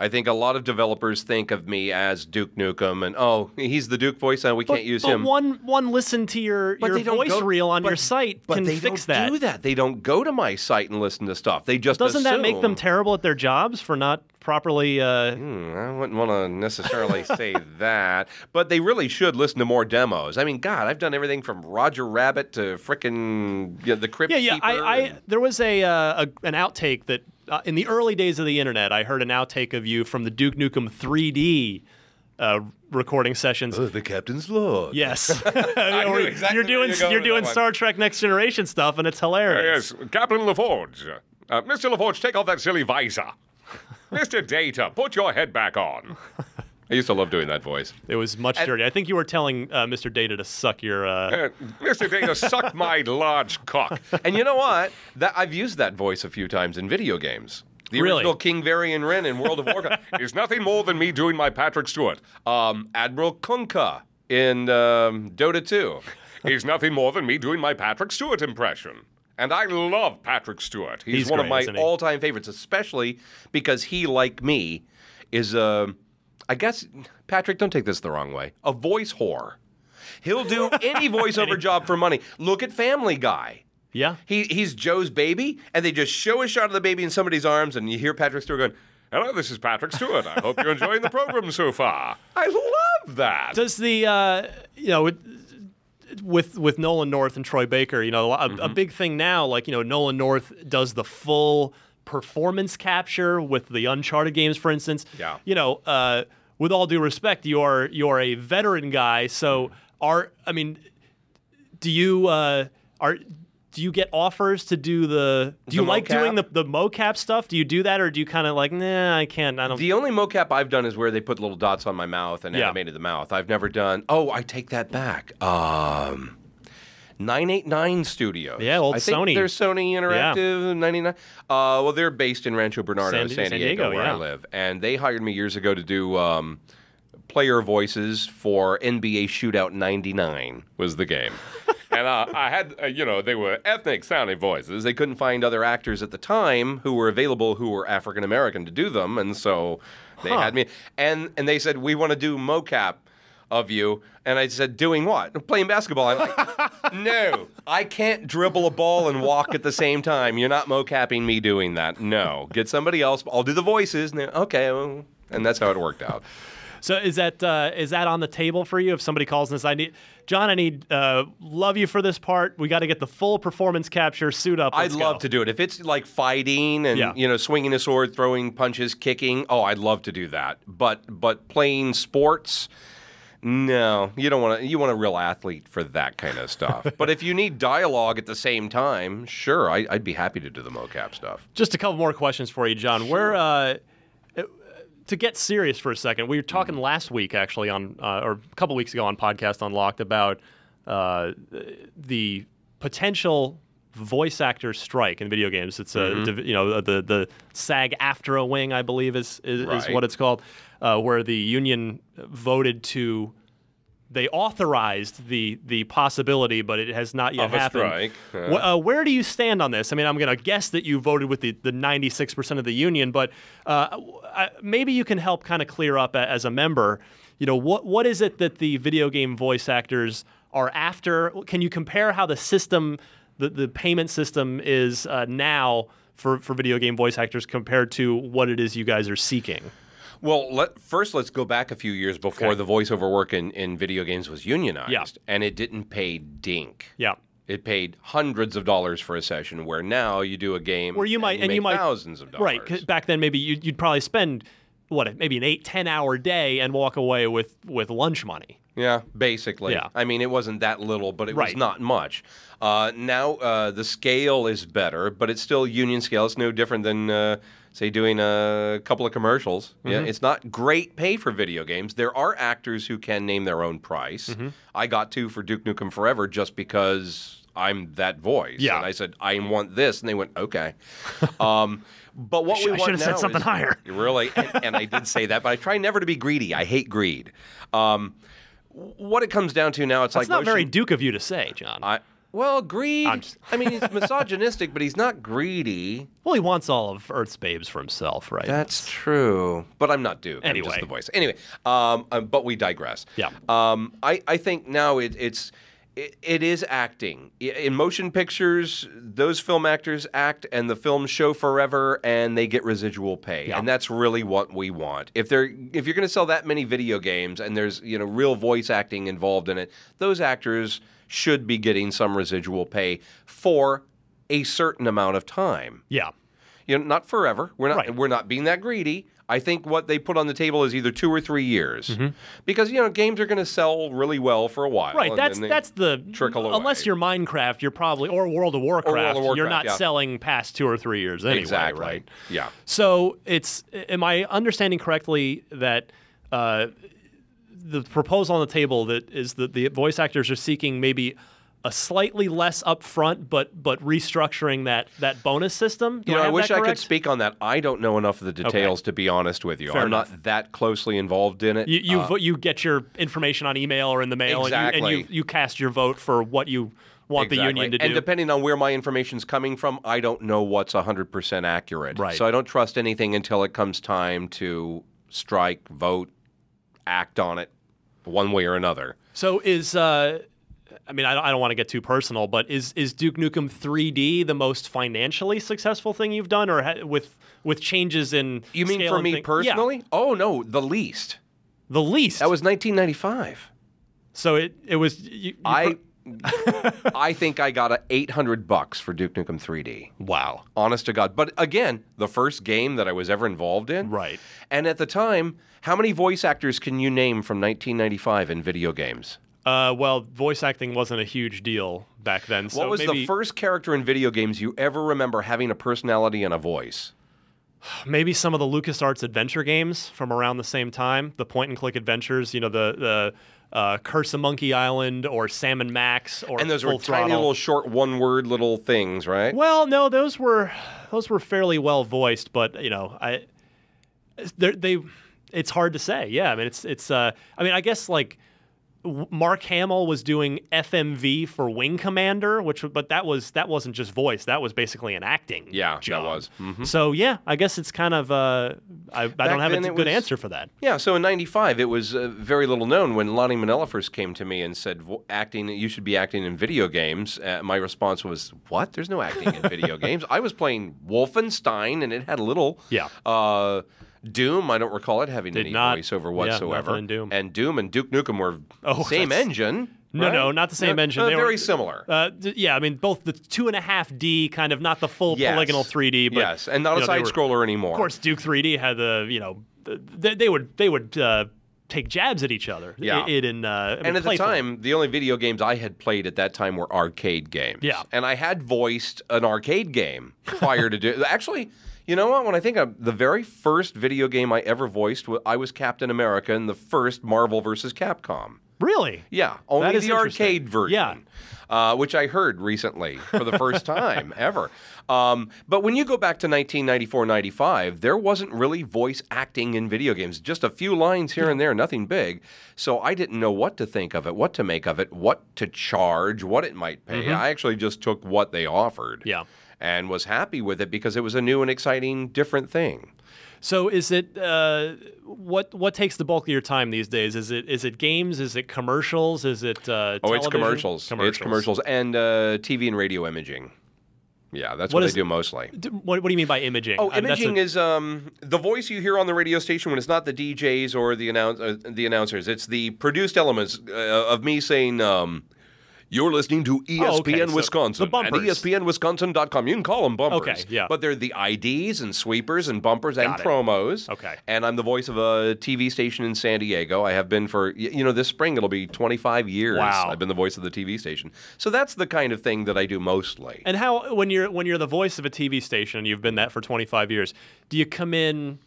I think a lot of developers think of me as Duke Nukem, and he's the Duke voice, and we can't use him. But one listen to your voice reel on your site can fix that. But they don't do that. They don't go to my site and listen to stuff. They just Doesn't assume. that make them terrible at their jobs for not properly? I wouldn't want to necessarily say that, but they really should listen to more demos. I mean, God, I've done everything from Roger Rabbit to frickin' the Crypt Keeper. There was an outtake that. In the early days of the internet, I heard an outtake of you from the Duke Nukem 3D recording sessions. Oh, the captain's log. Yes. Exactly you're doing Star Trek Next Generation stuff, and it's hilarious. Yes, Captain LaForge. Mr. LaForge, take off that silly visor. Mr. Data, put your head back on. I used to love doing that voice. It was much dirty. I think you were telling Mr. Data to suck your... Mr. Data, suck my large cock. And you know what? I've used that voice a few times in video games. The original King Varian Wren in World of Warcraft is nothing more than me doing my Patrick Stewart. Admiral Kunkka in Dota 2. Is nothing more than me doing my Patrick Stewart impression. And I love Patrick Stewart. He's one of my all-time favorites, especially because he, like me, is I guess, Patrick, don't take this the wrong way, a voice whore. He'll do any voiceover job for money. Look at Family Guy. Yeah. He's Joe's baby, and they just show a shot of the baby in somebody's arms, and you hear Patrick Stewart going, "Hello, this is Patrick Stewart. I hope you're enjoying the program so far." I love that. Does the, with Nolan North and Troy Baker, a big thing now, Nolan North does the full performance capture with the Uncharted games, for instance. Yeah. With all due respect, you're a veteran guy, so do you get offers to do do you like doing the mocap stuff? Do you do that, or do you kind of like, nah, I can't, I don't. The only mocap I've done is where they put little dots on my mouth and animated the mouth. I've never done, I take that back. 989 Studios. Yeah, old I think Sony. They're Sony Interactive, 99. Well, they're based in Rancho Bernardo, San Diego, where I live. And they hired me years ago to do player voices for NBA Shootout 99 was the game. And I had, they were ethnic-sounding voices. They couldn't find other actors at the time who were available who were African-American to do them. And so they had me. And they said, we want to do mocap of you. And I said, doing what? Playing basketball. I'm like, No, I can't dribble a ball and walk at the same time. You're not mocapping me doing that. No, get somebody else. I'll do the voices. Okay, well, and that's how it worked out. So is that on the table for you? If somebody calls and says, John, I need love you for this part. We got to get the full performance capture suit up. I'd love to do it. If it's like fighting and swinging a sword, throwing punches, kicking. Oh, I'd love to do that. But playing sports, no, you don't want to. You want a real athlete for that kind of stuff. But if you need dialogue at the same time, sure, I'd be happy to do the mocap stuff. Just a couple more questions for you, John. Sure. To get serious for a second, we were talking last week, actually, or a couple weeks ago on Podcast Unlocked about the potential voice actor strike in video games. It's the SAG-AFTRA wing, I believe, is what it's called, where the union voted to. They authorized the possibility, but it has not yet happened. Strike. Where do you stand on this? I mean, I'm going to guess that you voted with the 96% of the union, but maybe you can help kind of clear up as a member. What is it that the video game voice actors are after? Can you compare how the system, the payment system is now for video game voice actors compared to what it is you guys are seeking? Well, first let's go back a few years before the voiceover work in video games was unionized, and it didn't pay dink. Yeah, it paid hundreds of dollars for a session, where now you do a game where you might thousands of dollars. Right, 'cause back then maybe you'd probably spend maybe an 8-10 hour day and walk away with lunch money. Yeah, basically. Yeah. I mean, it wasn't that little, but it was not much. Now the scale is better, but it's still union scale. It's no different than, say, doing a couple of commercials. Mm-hmm. Yeah, it's not great pay for video games. There are actors who can name their own price. Mm-hmm. I got to for Duke Nukem Forever just because I'm that voice. Yeah. And I said, I want this. And they went, okay. But what we want now I should have said something higher. Really? And I did say that, but I try never to be greedy. I hate greed. What it comes down to now, it's That's not very Duke of you to say, John. Well, greed. I mean, he's misogynistic, but he's not greedy. Well, he wants all of Earth's babes for himself, right? That's true. But I'm not Duke. Anyway. I'm just the voice. Anyway, but we digress. Yeah. I think now it is acting. In motion pictures, those film actors act and the films show forever and they get residual pay. Yeah. And that's really what we want. If you're going to sell that many video games and there's, real voice acting involved in it, those actors should be getting some residual pay for a certain amount of time. Yeah. Not forever. We're not being that greedy. I think what they put on the table is either 2 or 3 years, mm-hmm. because games are going to sell really well for a while. Right, that's the trickle away. Unless you're Minecraft, you're probably or World of Warcraft, you're not selling past 2 or 3 years anyway. Exactly. Right? Yeah. So am I understanding correctly that the proposal on the table that is that the voice actors are seeking maybe a slightly less upfront, but restructuring that bonus system? I wish I could speak on that. I don't know enough of the details to be honest with you. Fair I'm enough. not that closely involved in it. You get your information on email or in the mail, exactly. and you cast your vote for what you want the union to do. And depending on where my information's coming from, I don't know what's 100% accurate. Right. So I don't trust anything until it comes time to strike, vote, act on it, one way or another. So I don't want to get too personal, but is Duke Nukem 3D the most financially successful thing you've done, or with changes in? You mean for me personally? Yeah. Oh no, the least. The least. That was 1995. So it was. I think I got $800 for Duke Nukem 3D. Wow. Honest to God. But again, the first game that I was ever involved in. Right. And at the time, how many voice actors can you name from 1995 in video games? Well, voice acting wasn't a huge deal back then. So what was the first character in video games you ever remember having a personality and a voice? Maybe some of the LucasArts adventure games from around the same time, the point-and-click adventures, the Curse of Monkey Island or Sam & Max or And those were Full Throttle. tiny little short one-word little things, right? Well, no, those were fairly well voiced, but it's hard to say. Yeah, I mean it's I guess like Mark Hamill was doing FMV for Wing Commander, but that wasn't just voice. That was basically an acting job. That was. Mm-hmm. So yeah, I guess it's kind of I don't have a good answer for that. Yeah, so in '95, it was very little known when Lonnie Manella first came to me and said, you should be acting in video games. My response was, what? There's no acting in video games. I was playing Wolfenstein, and it had a little Doom, I don't recall it having any voiceover whatsoever. In Doom. And Doom and Duke Nukem were same engine. No, no, not the same engine. They very similar. Yeah, I mean, both the 2.5D kind of, not the full polygonal 3D, but yes, and not a side scroller anymore. Of course, Duke 3D had they would take jabs at each other. Yeah. And at the time, the only video games I had played at that time were arcade games. Yeah. And I had voiced an arcade game prior to actually. You know what? When I think of the very first video game I ever voiced, I was Captain America in the first Marvel vs. Capcom. Really? Yeah, only the arcade version, which I heard recently for the first time ever. But when you go back to 1994-95, there wasn't really voice acting in video games. Just a few lines here and there, nothing big. So I didn't know what to think of it, what to make of it, what to charge, what it might pay. Mm-hmm. I actually just took what they offered. Yeah. And was happy with it because it was a new and exciting, different thing. So is it what takes the bulk of your time these days? Is it games? Is it commercials? Is it television? It's commercials. It's commercials and TV and radio imaging. Yeah, that's what I do mostly. What do you mean by imaging? Oh, imaging is the voice you hear on the radio station when it's not the DJs or the announcers. It's the produced elements of me saying. You're listening to ESPN Wisconsin the bumpers. and ESPNWisconsin.com. You can call them bumpers. Okay, yeah. But they're the IDs and sweepers and bumpers and promos. Okay. And I'm the voice of a TV station in San Diego. I have been for, this spring it'll be 25 years. Wow. I've been the voice of the TV station. So that's the kind of thing that I do mostly. And how, when you're the voice of a TV station, and you've been that for 25 years, do you come in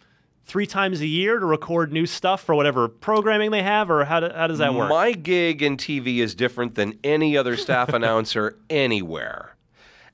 3 times a year to record new stuff for whatever programming they have, or how does that work? My gig in TV is different than any other staff announcer anywhere.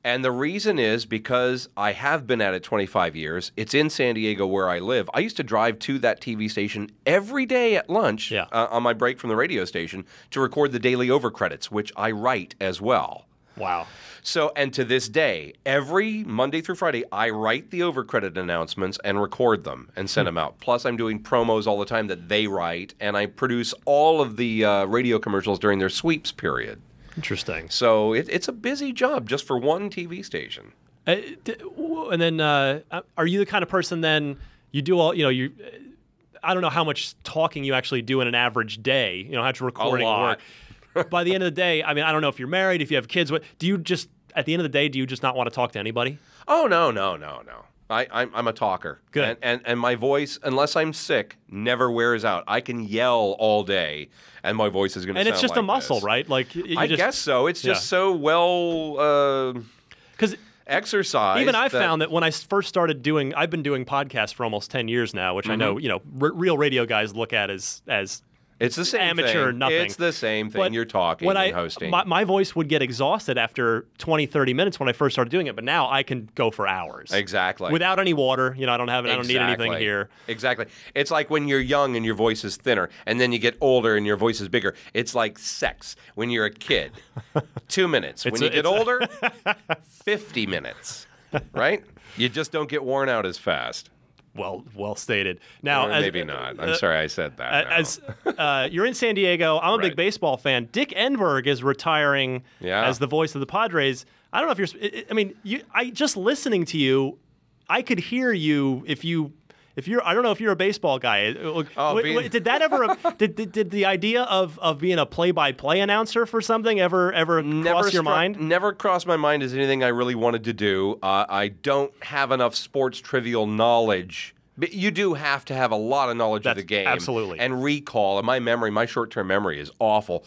And the reason is because I have been at it 25 years. It's in San Diego where I live. I used to drive to that TV station every day at lunch on my break from the radio station to record the daily overcredits, which I write as well. Wow. So, and to this day, every Monday through Friday, I write the overcredit announcements and record them and send them out. Plus, I'm doing promos all the time that they write, and I produce all of the radio commercials during their sweeps period. Interesting. So it's a busy job just for one TV station. And then, are you the kind of person then you do all I don't know how much talking you actually do in an average day. How much recording work. By the end of the day, I mean, I don't know if you're married, if you have kids. What do you just at the end of the day? Do you just not want to talk to anybody? Oh no. I'm a talker. Good. And my voice, unless I'm sick, never wears out. I can yell all day, and my voice is going to sound like this. And it's just a muscle, right? Like I guess so. It's just so well because exercise. Even I found that when I first started I've been doing podcasts for almost 10 years now, which I know real radio guys look at as it's the same amateur thing. Nothing. It's the same thing. But you're talking and hosting. My voice would get exhausted after 20, 30 minutes when I first started doing it, but now I can go for hours. Exactly. Without any water. I don't need anything here. Exactly. It's like when you're young and your voice is thinner, and then you get older and your voice is bigger. It's like sex. When you're a kid, 2 minutes. When you get older, 50 minutes. Right? You just don't get worn out as fast. Well stated. Now, maybe not. I'm sorry I said that. You're in San Diego. I'm a big baseball fan. Dick Enberg is retiring as the voice of the Padres. I don't know if you're. I mean, just listening to you, I could hear you if you're. I don't know if you're a baseball guy. Did that ever? did the idea of being a play-by-play announcer for something ever cross your mind? Never crossed my mind as anything I really wanted to do. I don't have enough sports trivial knowledge. But you do have to have a lot of knowledge of the game. Absolutely. And recall. And my short-term memory is awful.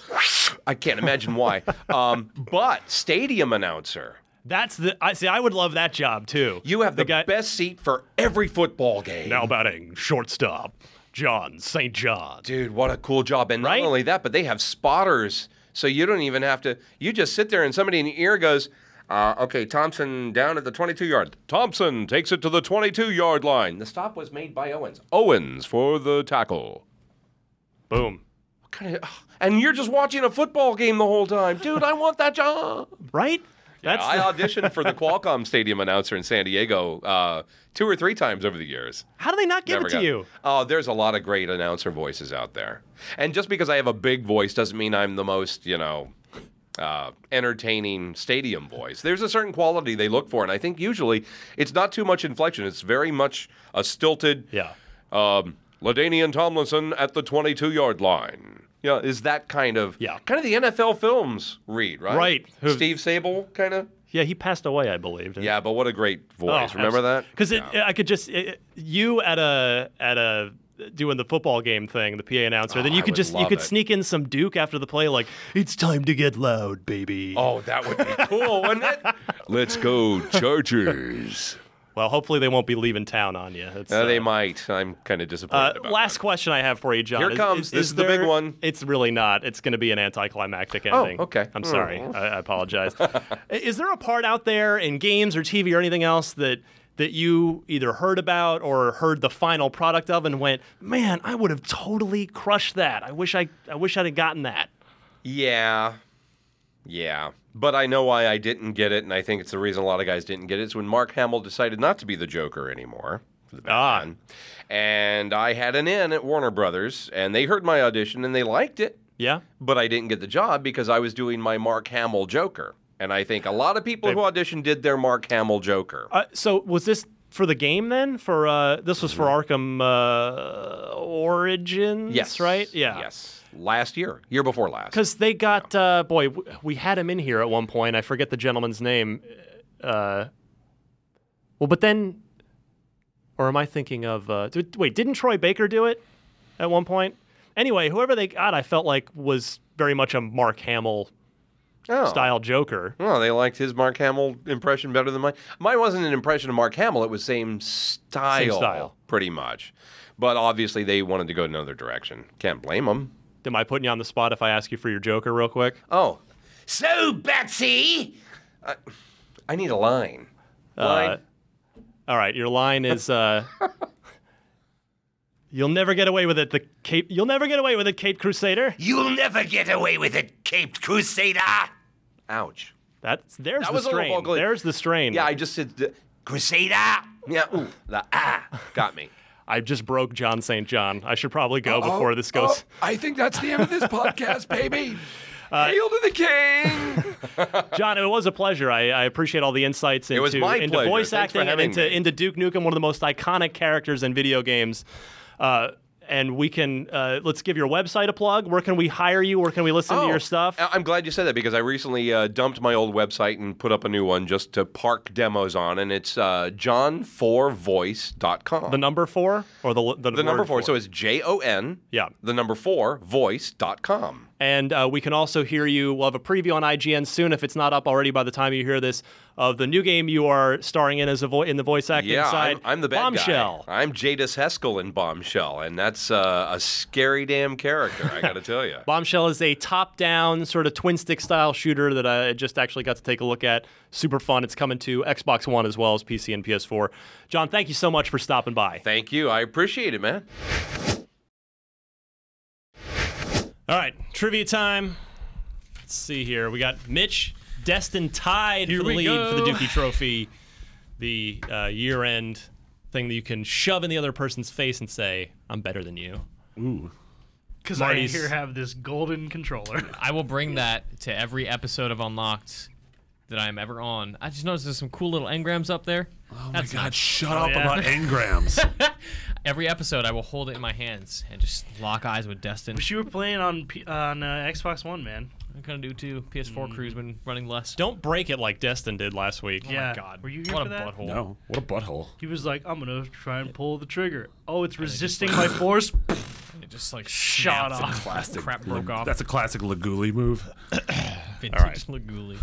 I can't imagine why. But stadium announcer. I would love that job too. You have the best seat for every football game. Now batting, shortstop, Jon St. Dude, what a cool job. And not only that, but they have spotters. So you don't even have to, you just sit there and somebody in your ear goes, okay, Thompson down at the 22-yard. Thompson takes it to the 22-yard line. The stop was made by Owens. Owens for the tackle. Boom. And you're just watching a football game the whole time. Dude, I want that job. Right? Yeah, I auditioned for the Qualcomm Stadium announcer in San Diego 2 or 3 times over the years. How do they not give Never it to got- you? Oh, there's a lot of great announcer voices out there. And just because I have a big voice doesn't mean I'm the most, entertaining stadium voice. There's a certain quality they look for, and I think usually it's not too much inflection. It's very much a stilted, LaDainian Tomlinson at the 22-yard line. Yeah, is that kind of the NFL Films read, right? Right. Steve Sable, kind of. Yeah, he passed away, I believe. Yeah, but what a great voice. Remember that? Because I could just you at a doing the football game thing, the PA announcer. Then you could sneak in some Duke after the play, like it's time to get loud, baby. Oh, that would be cool, wouldn't it? Let's go, Chargers. Well, hopefully they won't be leaving town on you. They might. I'm kind of disappointed about last that. question I have for you, John. Here it comes. This is the big one. It's really not. It's going to be an anticlimactic ending. Oh, okay. I'm sorry. I apologize. Is there a part out there in games or TV or anything else that you either heard about or heard the final product of and went, man, I would have totally crushed that. I wish I'd have gotten that. Yeah. But I know why I didn't get it, and I think it's the reason a lot of guys didn't get it. It's when Mark Hamill decided not to be the Joker anymore. For the Batman. And I had an in at Warner Brothers, and they heard my audition, and they liked it. Yeah? But I didn't get the job because I was doing my Mark Hamill Joker. And I think a lot of people who auditioned did their Mark Hamill Joker. So was this for the game then? This was for Arkham Origins, Yes. right? Yeah. Yes. Year before last. Because they got, we had him in here at one point. I forget the gentleman's name. But then, or am I thinking of, didn't Troy Baker do it at one point? Anyway, whoever they got, I felt like was very much a Mark Hamill style Joker. Oh, they liked his Mark Hamill impression better than mine. Mine wasn't an impression of Mark Hamill. It was same style, pretty much. But obviously they wanted to go another direction. Can't blame them. Am I putting you on the spot if I ask you for your Joker real quick? Oh. So, Betsy! I need a line. Line? All right, your line is, you'll never get away with it, You'll never get away with it, Caped Crusader. You'll never get away with it, Caped Crusader! Ouch. There's That the was a little strain. vocally- There's the strain. Yeah, I just said, Crusader! Yeah, ooh, the got me. I just broke Jon St. John. I should probably go before this goes. I think that's the end of this podcast, baby. Hail to the king! John, it was a pleasure. I appreciate all the insights into, was my into pleasure. voice Thanks for acting and having me. into Duke Nukem, one of the most iconic characters in video games. And we can, let's give your website a plug. Where can we hire you? Where can we listen to your stuff? I'm glad you said that because I recently dumped my old website and put up a new one just to park demos on, and it's jon4voice.com. The number 4? Or the number word 4, so it's JON, Yeah. the number 4, voice.com. And we can also hear you. We'll have a preview on IGN soon, if it's not up already by the time you hear this, of the new game you are starring in as in the voice acting side. I'm the bad Bombshell. guy. I'm Jadis Heskel in Bombshell, and that's a scary damn character, I got to tell you. Bombshell is a top-down sort of twin-stick style shooter that I just actually got to take a look at. Super fun. It's coming to Xbox One as well as PC and PS4. John, thank you so much for stopping by. Thank you. I appreciate it, man. All right, trivia time. Let's see here. We got Mitch destined tied for the lead for the Dookie Trophy, the year-end thing that you can shove in the other person's face and say, "I'm better than you." Ooh. Because I Marty's- here have this golden controller. I will bring that to every episode of Unlocked that I am ever on. I just noticed there's some cool little engrams up there. Oh my That's God! nice. Shut Oh, up yeah. about engrams. Every episode, I will hold it in my hands and just lock eyes with Destin. Wish you were playing on Xbox One, man. I'm gonna do too. PS4 crew's been running less. Don't break it like Destin did last week. Oh Yeah. my God! Were you here what for a that? butthole! No, what a butthole. He was like, I'm going to try and pull the trigger. Oh, it's resisting my force. It just like Shot snapped and off. Classic. Crap broke off. That's a classic Laguli move. Vintage All right. Laguli.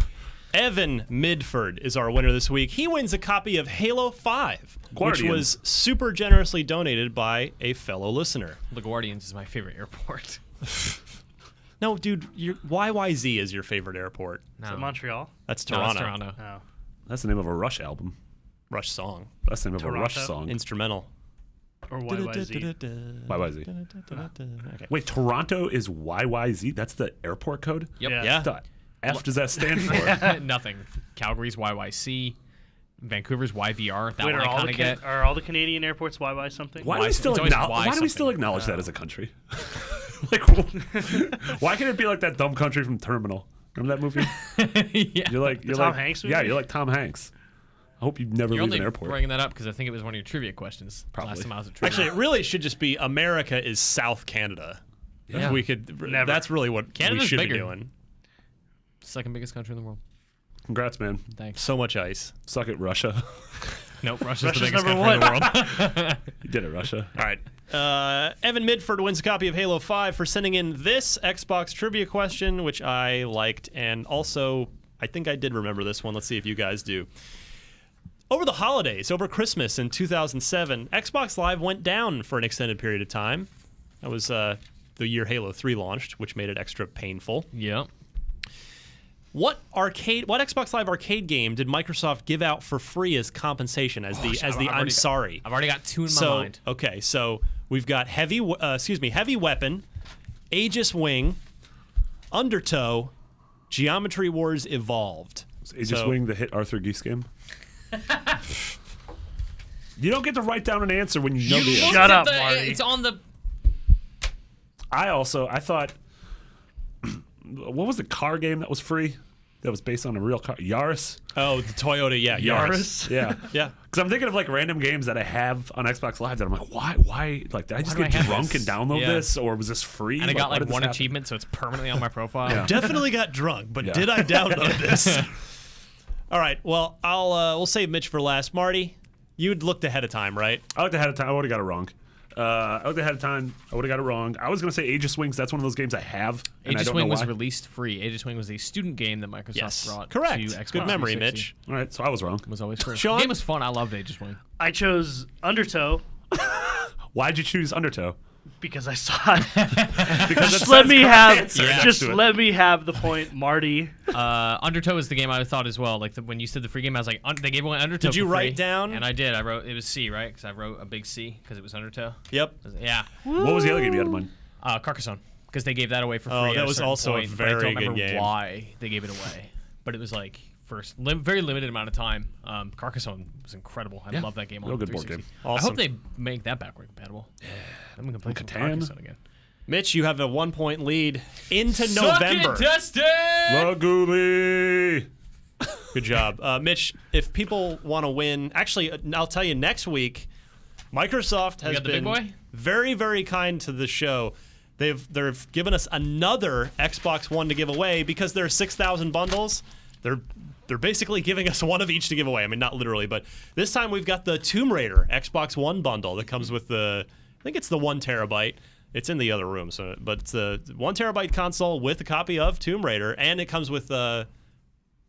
Evan Midford is our winner this week. He wins a copy of Halo 5, Guardians. which was super generously donated by a fellow listener. LaGuardians is my favorite airport. No, dude, YYZ is your favorite airport. No, Is it Montreal? That's No, Toronto. it's Toronto. Oh. That's the name of a Rush album. Rush song. That's the name of a Rush Toronto? song. Instrumental. Or YYZ. YYZ. Okay. Wait, Toronto is YYZ? That's the airport code? Yep. Yeah. Yeah. The F does that stand for? Nothing. Calgary's YYC. Vancouver's YVR. That Wait, one I kind of get. are all the Canadian airports YY something? Why do we still It's always acknowledge? Y Why do we still something. acknowledge that as a country? Like, why can't it be like that dumb country from Terminal? Remember that movie? Yeah. You're like Tom Hanks movie? Yeah, you're like Tom Hanks. I hope you never You're leave only an airport. bringing that up because I think it was one of your trivia questions. Probably. Last time I was at trivia. Actually, it really should just be America is South Canada. Yeah. If we could. Never. That's really what we Canada's should bigger. be doing. Second biggest country in the world. Congrats, man. Thanks. So much ice. Suck it, Russia. Nope, Russia's the Russia's biggest number country in the world. You did it, Russia. All right. Evan Midford wins a copy of Halo 5 for sending in this Xbox trivia question, which I liked. And also, I think I did remember this one. Let's see if you guys do. Over the holidays, over Christmas in 2007, Xbox Live went down for an extended period of time. That was the year Halo 3 launched, which made it extra painful. Yep. What Xbox Live arcade game did Microsoft give out for free as compensation as the I'm sorry? I've already got two in my mind. Okay, so we've got Heavy Weapon, Aegis Wing, Undertow, Geometry Wars Evolved. Aegis Wing, the hit Arthur Geese game. You don't get to write down an answer when you know the answer. Shut up, Marty. It's on the. I thought, what was the car game that was free? That was based on a real car? Yaris? Oh, the Toyota, yeah, Yaris. Yeah. Yeah. Because I'm thinking of like random games that I have on Xbox Live that I'm like, why? Like, did I just do get I have drunk this? and download Yeah. this? Or was this free? And I got why like did this one happen? achievement, so it's permanently on my profile. Yeah. Definitely got drunk, but Yeah. did I download this? All right, well, we'll save Mitch for last. Marty, you'd looked ahead of time, right? I looked ahead of time. I would have got it wrong. I looked ahead of time. I would have got it wrong. I was going to say Aegis Wings. That's one of those games I have. And I Aegis don't Wing know was why. released free. Aegis Wing was a student game that Microsoft Yes, brought correct. to Xbox Good memory, 360. Mitch. All right, so I was wrong. It was always free. Sean? The game was fun. I loved Aegis Wing. I chose Undertow Why'd you choose Undertow? because I saw it. Because Just let me have Yeah. just let me have the point, Marty. Undertow is the game I thought as well. Like when you said the free game, I was like, they gave away Undertow. Did you for write free. down? And I did. I wrote it was C, right? Because I wrote a big C because it was Undertow. Yep. Yeah. What was the other game you had in mind? Carcassonne, because they gave that away for free. Oh, at that a was certain also a point, but I very don't good remember game. why they gave it away, but it was like very limited amount of time. Carcassonne was incredible. I love that game. Real On good board 360. game. I Awesome. hope they make that backward compatible. Yeah. I'm gonna play some Catan? Carcassonne again. Mitch, you have a 1-point lead into Suck November. it, Dustin! Laguli. Good job. Mitch, if people want to win, actually, I'll tell you next week, Microsoft has got the big been boy? very, very kind to the show. They've given us another Xbox One to give away because there are 6,000 bundles. They're basically giving us one of each to give away. I mean, not literally, but this time we've got the Tomb Raider Xbox One bundle that comes with I think it's the 1 terabyte. It's in the other room, but it's a 1 terabyte console with a copy of Tomb Raider, and it comes with the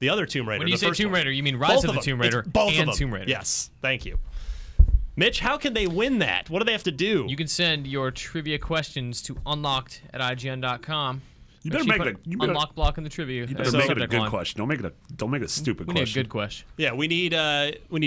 other Tomb Raider. When you the say first Tomb one. Raider, you mean Rise Both of the them. Tomb Raider It's both and of them. Tomb Raider. Yes, thank you. Mitch, how can they win that? What do they have to do? You can send your trivia questions to unlocked@ign.com. You better make it. You better, unlock block in the trivia. you better make it a good question. Don't make it a stupid We need a question. good question. Yeah, we need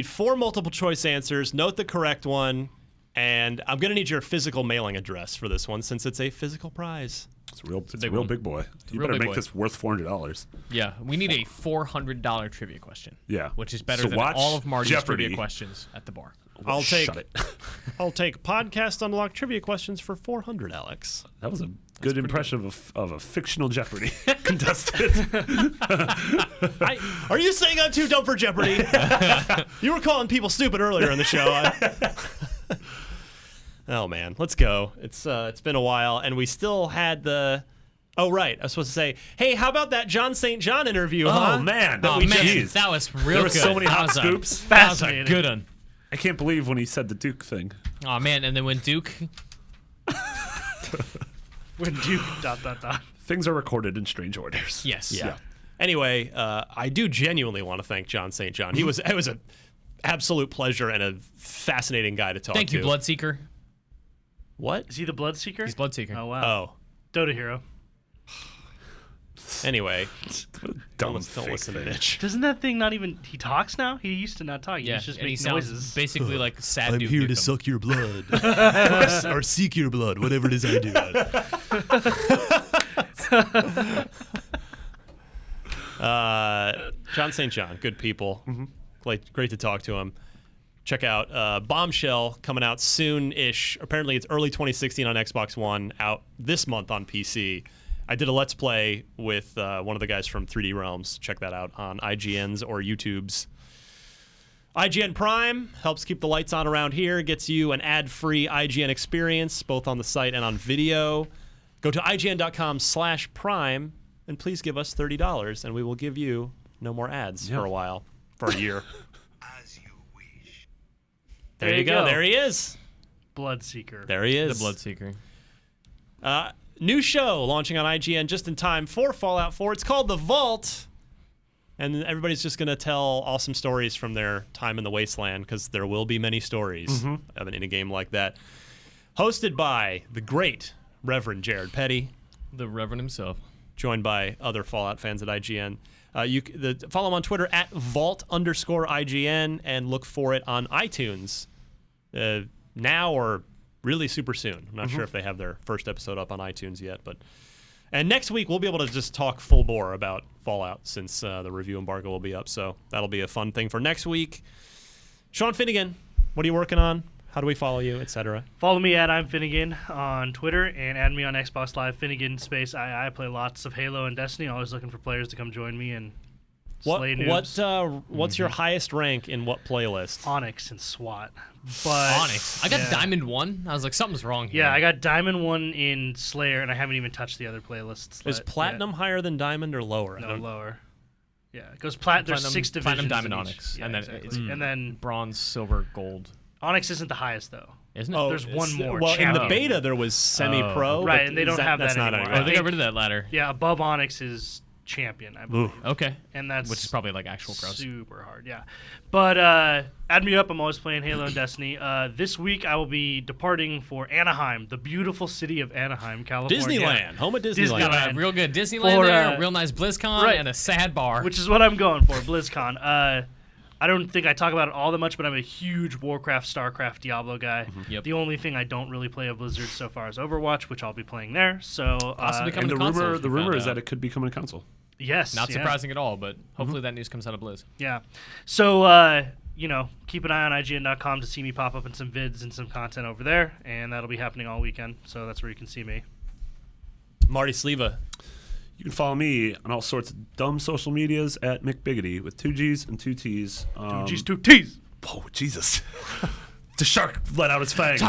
4 multiple choice answers. Note the correct one, and I'm gonna need your physical mailing address for this one since it's a physical prize. It's a real big real one. big boy. You real better big make boy. this worth $400. Yeah, we need a $400 trivia question. Yeah. Which is better So than watch all of Marty's Jeopardy. trivia questions at the bar. I'll take Shut it. I'll take podcast unlocked trivia questions for 400, Alex. That was a good impression of a fictional Jeopardy contestant. Are you saying I'm too dumb for Jeopardy? You were calling people stupid earlier in the show. Oh man, let's go. It's been a while, and we still had the. Oh right, I was supposed to say, hey, how about that Jon St. John interview? huh? Oh man, Oh we man, jeez. that was real There were good. so many That hot was a- scoops. That was a Fascinating. good one. I can't believe when he said the Duke thing. Oh man, and then when Duke, When Duke ... Things are recorded in strange orders. yes, Yeah. Anyway, I do genuinely want to thank Jon St. John. It was an absolute pleasure and a fascinating guy to talk to. Thank you, Bloodseeker. What? Is he the Bloodseeker? He's Bloodseeker. Oh wow. Oh. Dota hero. Anyway, Dumb don't listen to thing. Mitch. Doesn't that thing not even? He talks now. He used to not talk. He Yeah, used to just and he make sounds noises. basically like sad I'm Duke here to Nukem. suck your blood. or seek your blood, whatever it is I do. Jon St. John, good people. Great to talk to him. Check out Bombshell coming out soon-ish. Apparently, it's early 2016 on Xbox One, out this month on PC. I did a Let's Play with one of the guys from 3D Realms. Check that out on IGN's or YouTube's. IGN Prime helps keep the lights on around here, gets you an ad-free IGN experience, both on the site and on video. Go to IGN.com/Prime, and please give us $30, and we will give you no more ads for a while, for a year. There you go. There he is. Bloodseeker. There he is. The Bloodseeker. New show launching on IGN just in time for Fallout 4. It's called The Vault. And everybody's just going to tell awesome stories from their time in the wasteland, because there will be many stories in a game like that. Hosted by the great Reverend Jared Petty. The Reverend himself. Joined by other Fallout fans at IGN. Follow him on Twitter at Vault_IGN and look for it on iTunes now or really super soon. I'm not sure if they have their first episode up on iTunes yet, and next week we'll be able to just talk full bore about Fallout since the review embargo will be up. So that'll be a fun thing for next week. Sean Finnegan, what are you working on? How do we follow you, etc.? Follow me at I'm Finnegan on Twitter and add me on Xbox Live. Finnegan space I play lots of Halo and Destiny. Always looking for players to come join me and slay noobs. What's your highest rank in what playlist? Onyx and SWAT. But Onyx. I got Diamond 1. I was like, something's wrong here. Yeah, I got Diamond 1 in Slayer, and I haven't even touched the other playlists. Is Platinum higher than Diamond or lower? No, lower. Yeah, it goes there's Platinum, 6 divisions. Platinum, Diamond, in Onyx. each. Yeah, And then exactly. And then Bronze, Silver, Gold. Onyx isn't the highest, though. Isn't it? Oh, There's one more. Well, in the champion. beta there was semi-pro. Right, but and they don't is have that's that not anymore. Oh, anymore. they got rid of that ladder. Yeah, above Onyx is champion, I believe. Okay. And that's Which is probably like actual gross. super hard, yeah. But add me up. I'm always playing Halo and Destiny. This week I will be departing for Anaheim, the beautiful city of Anaheim, California. Disneyland, home of Disneyland. Disneyland. Real good Disneyland For, there, real nice BlizzCon, right. and a sad bar. Which is what I'm going for, BlizzCon. I don't think I talk about it all that much, but I'm a huge Warcraft, StarCraft, Diablo guy. Yep. The only thing I don't really play of Blizzard so far is Overwatch, which I'll be playing there. So Possibly coming And to the consoles, we rumor found is out. that it could be coming to console. yes, Not yeah. surprising at all, but hopefully that news comes out of Blizz. Yeah. So, keep an eye on IGN.com to see me pop up in some vids and some content over there, and that'll be happening all weekend. So that's where you can see me. Marty Sleva. You can follow me on all sorts of dumb social medias at McBiggity with 2 G's and 2 T's. 2 G's, 2 T's. Oh, Jesus. The shark let out its fangs.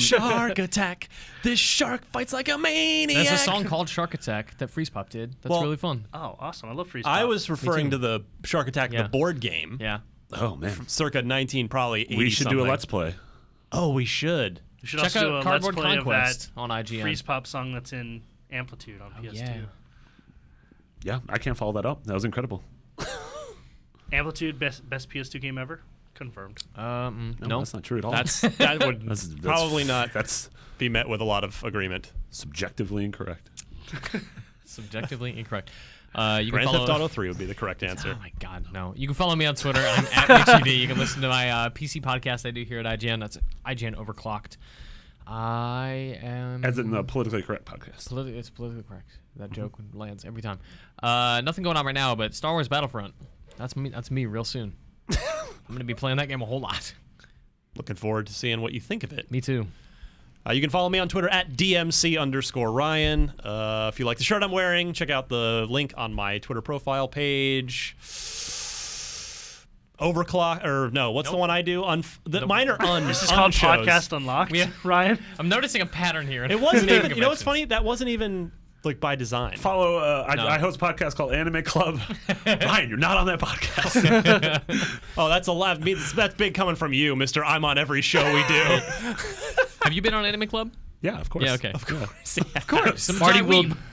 Shark attack. This shark fights like a maniac. There's a song called Shark Attack that Freeze Pop did. That's Well, really fun. Oh, awesome. I love Freeze I Pop. was referring to the Shark Attack, Yeah. the board game. Yeah. Oh, man. Circa 19, probably 80 We should do a something. Let's Play. Oh, we should. You should Check also do a out Let's Cardboard Play Conquest of that on IGN. Freeze Pop song that's in Amplitude on PS2. Yeah. Yeah, I can't follow that up. That was incredible. Amplitude, best PS2 game ever? Confirmed. No, that's not true at all. That would That's probably not That's be met with a lot of agreement. subjectively incorrect. subjectively incorrect. You can Grand follow Theft Auto 3 would be the correct answer. Oh my God, no! You can follow me on Twitter. I'm at MixUD. You can listen to my PC podcast I do here at IGN. That's IGN Overclocked. I am. As in the politically correct podcast. It's politically correct. That joke lands every time. Nothing going on right now, but Star Wars Battlefront. That's me. That's me. Real soon. I'm gonna be playing that game a whole lot. Looking forward to seeing what you think of it. Me too. You can follow me on Twitter at DMC_Ryan. If you like the shirt I'm wearing, check out the link on my Twitter profile page. Overclock, or no, what's the one I do? Mine are un. This is called unshows. Podcast Unlocked, Yeah. Ryan. I'm noticing a pattern here. It wasn't even. You know what's funny? That wasn't even like by design. Follow, No. I host a podcast called Anime Club. Ryan, you're not on that podcast. Oh, that's a lot. That's big coming from you, Mister. I'm on every show we do. Have you been on Anime Club? Yeah, of course. Yeah. Okay. Of course. Of course.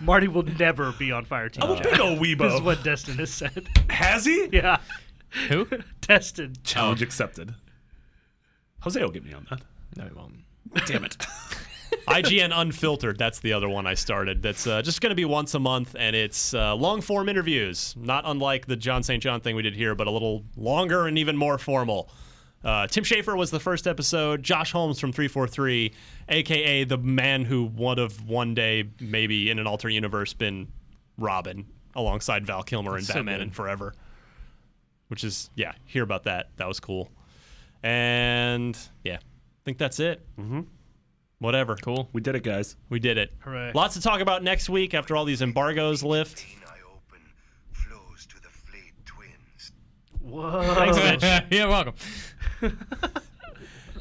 Marty will never be on Fire Team. I'm a big old This is weebo. what Destin has said. Has he? Yeah. Who? Destin. Challenge accepted. Jose will get me on that. No, he won't. Damn it. IGN Unfiltered, that's the other one I started. That's just going to be once a month, and it's long-form interviews, not unlike the Jon St. John thing we did here, but a little longer and even more formal. Tim Schafer was the first episode. Josh Holmes from 343, a.k.a. the man who would have one day, maybe in an alternate universe, been Robin alongside Val Kilmer in Batman and Forever. Which is, hear about that. That was cool. And, I think that's it. Mm-hmm. Whatever. Cool. We did it, guys. We did it. Hooray. Lots to talk about next week after all these embargoes lift. Whoa. Thanks, Mitch. Yeah, welcome.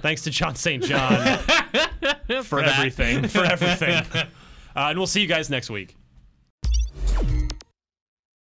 Thanks to Jon St. John for everything. And we'll see you guys next week.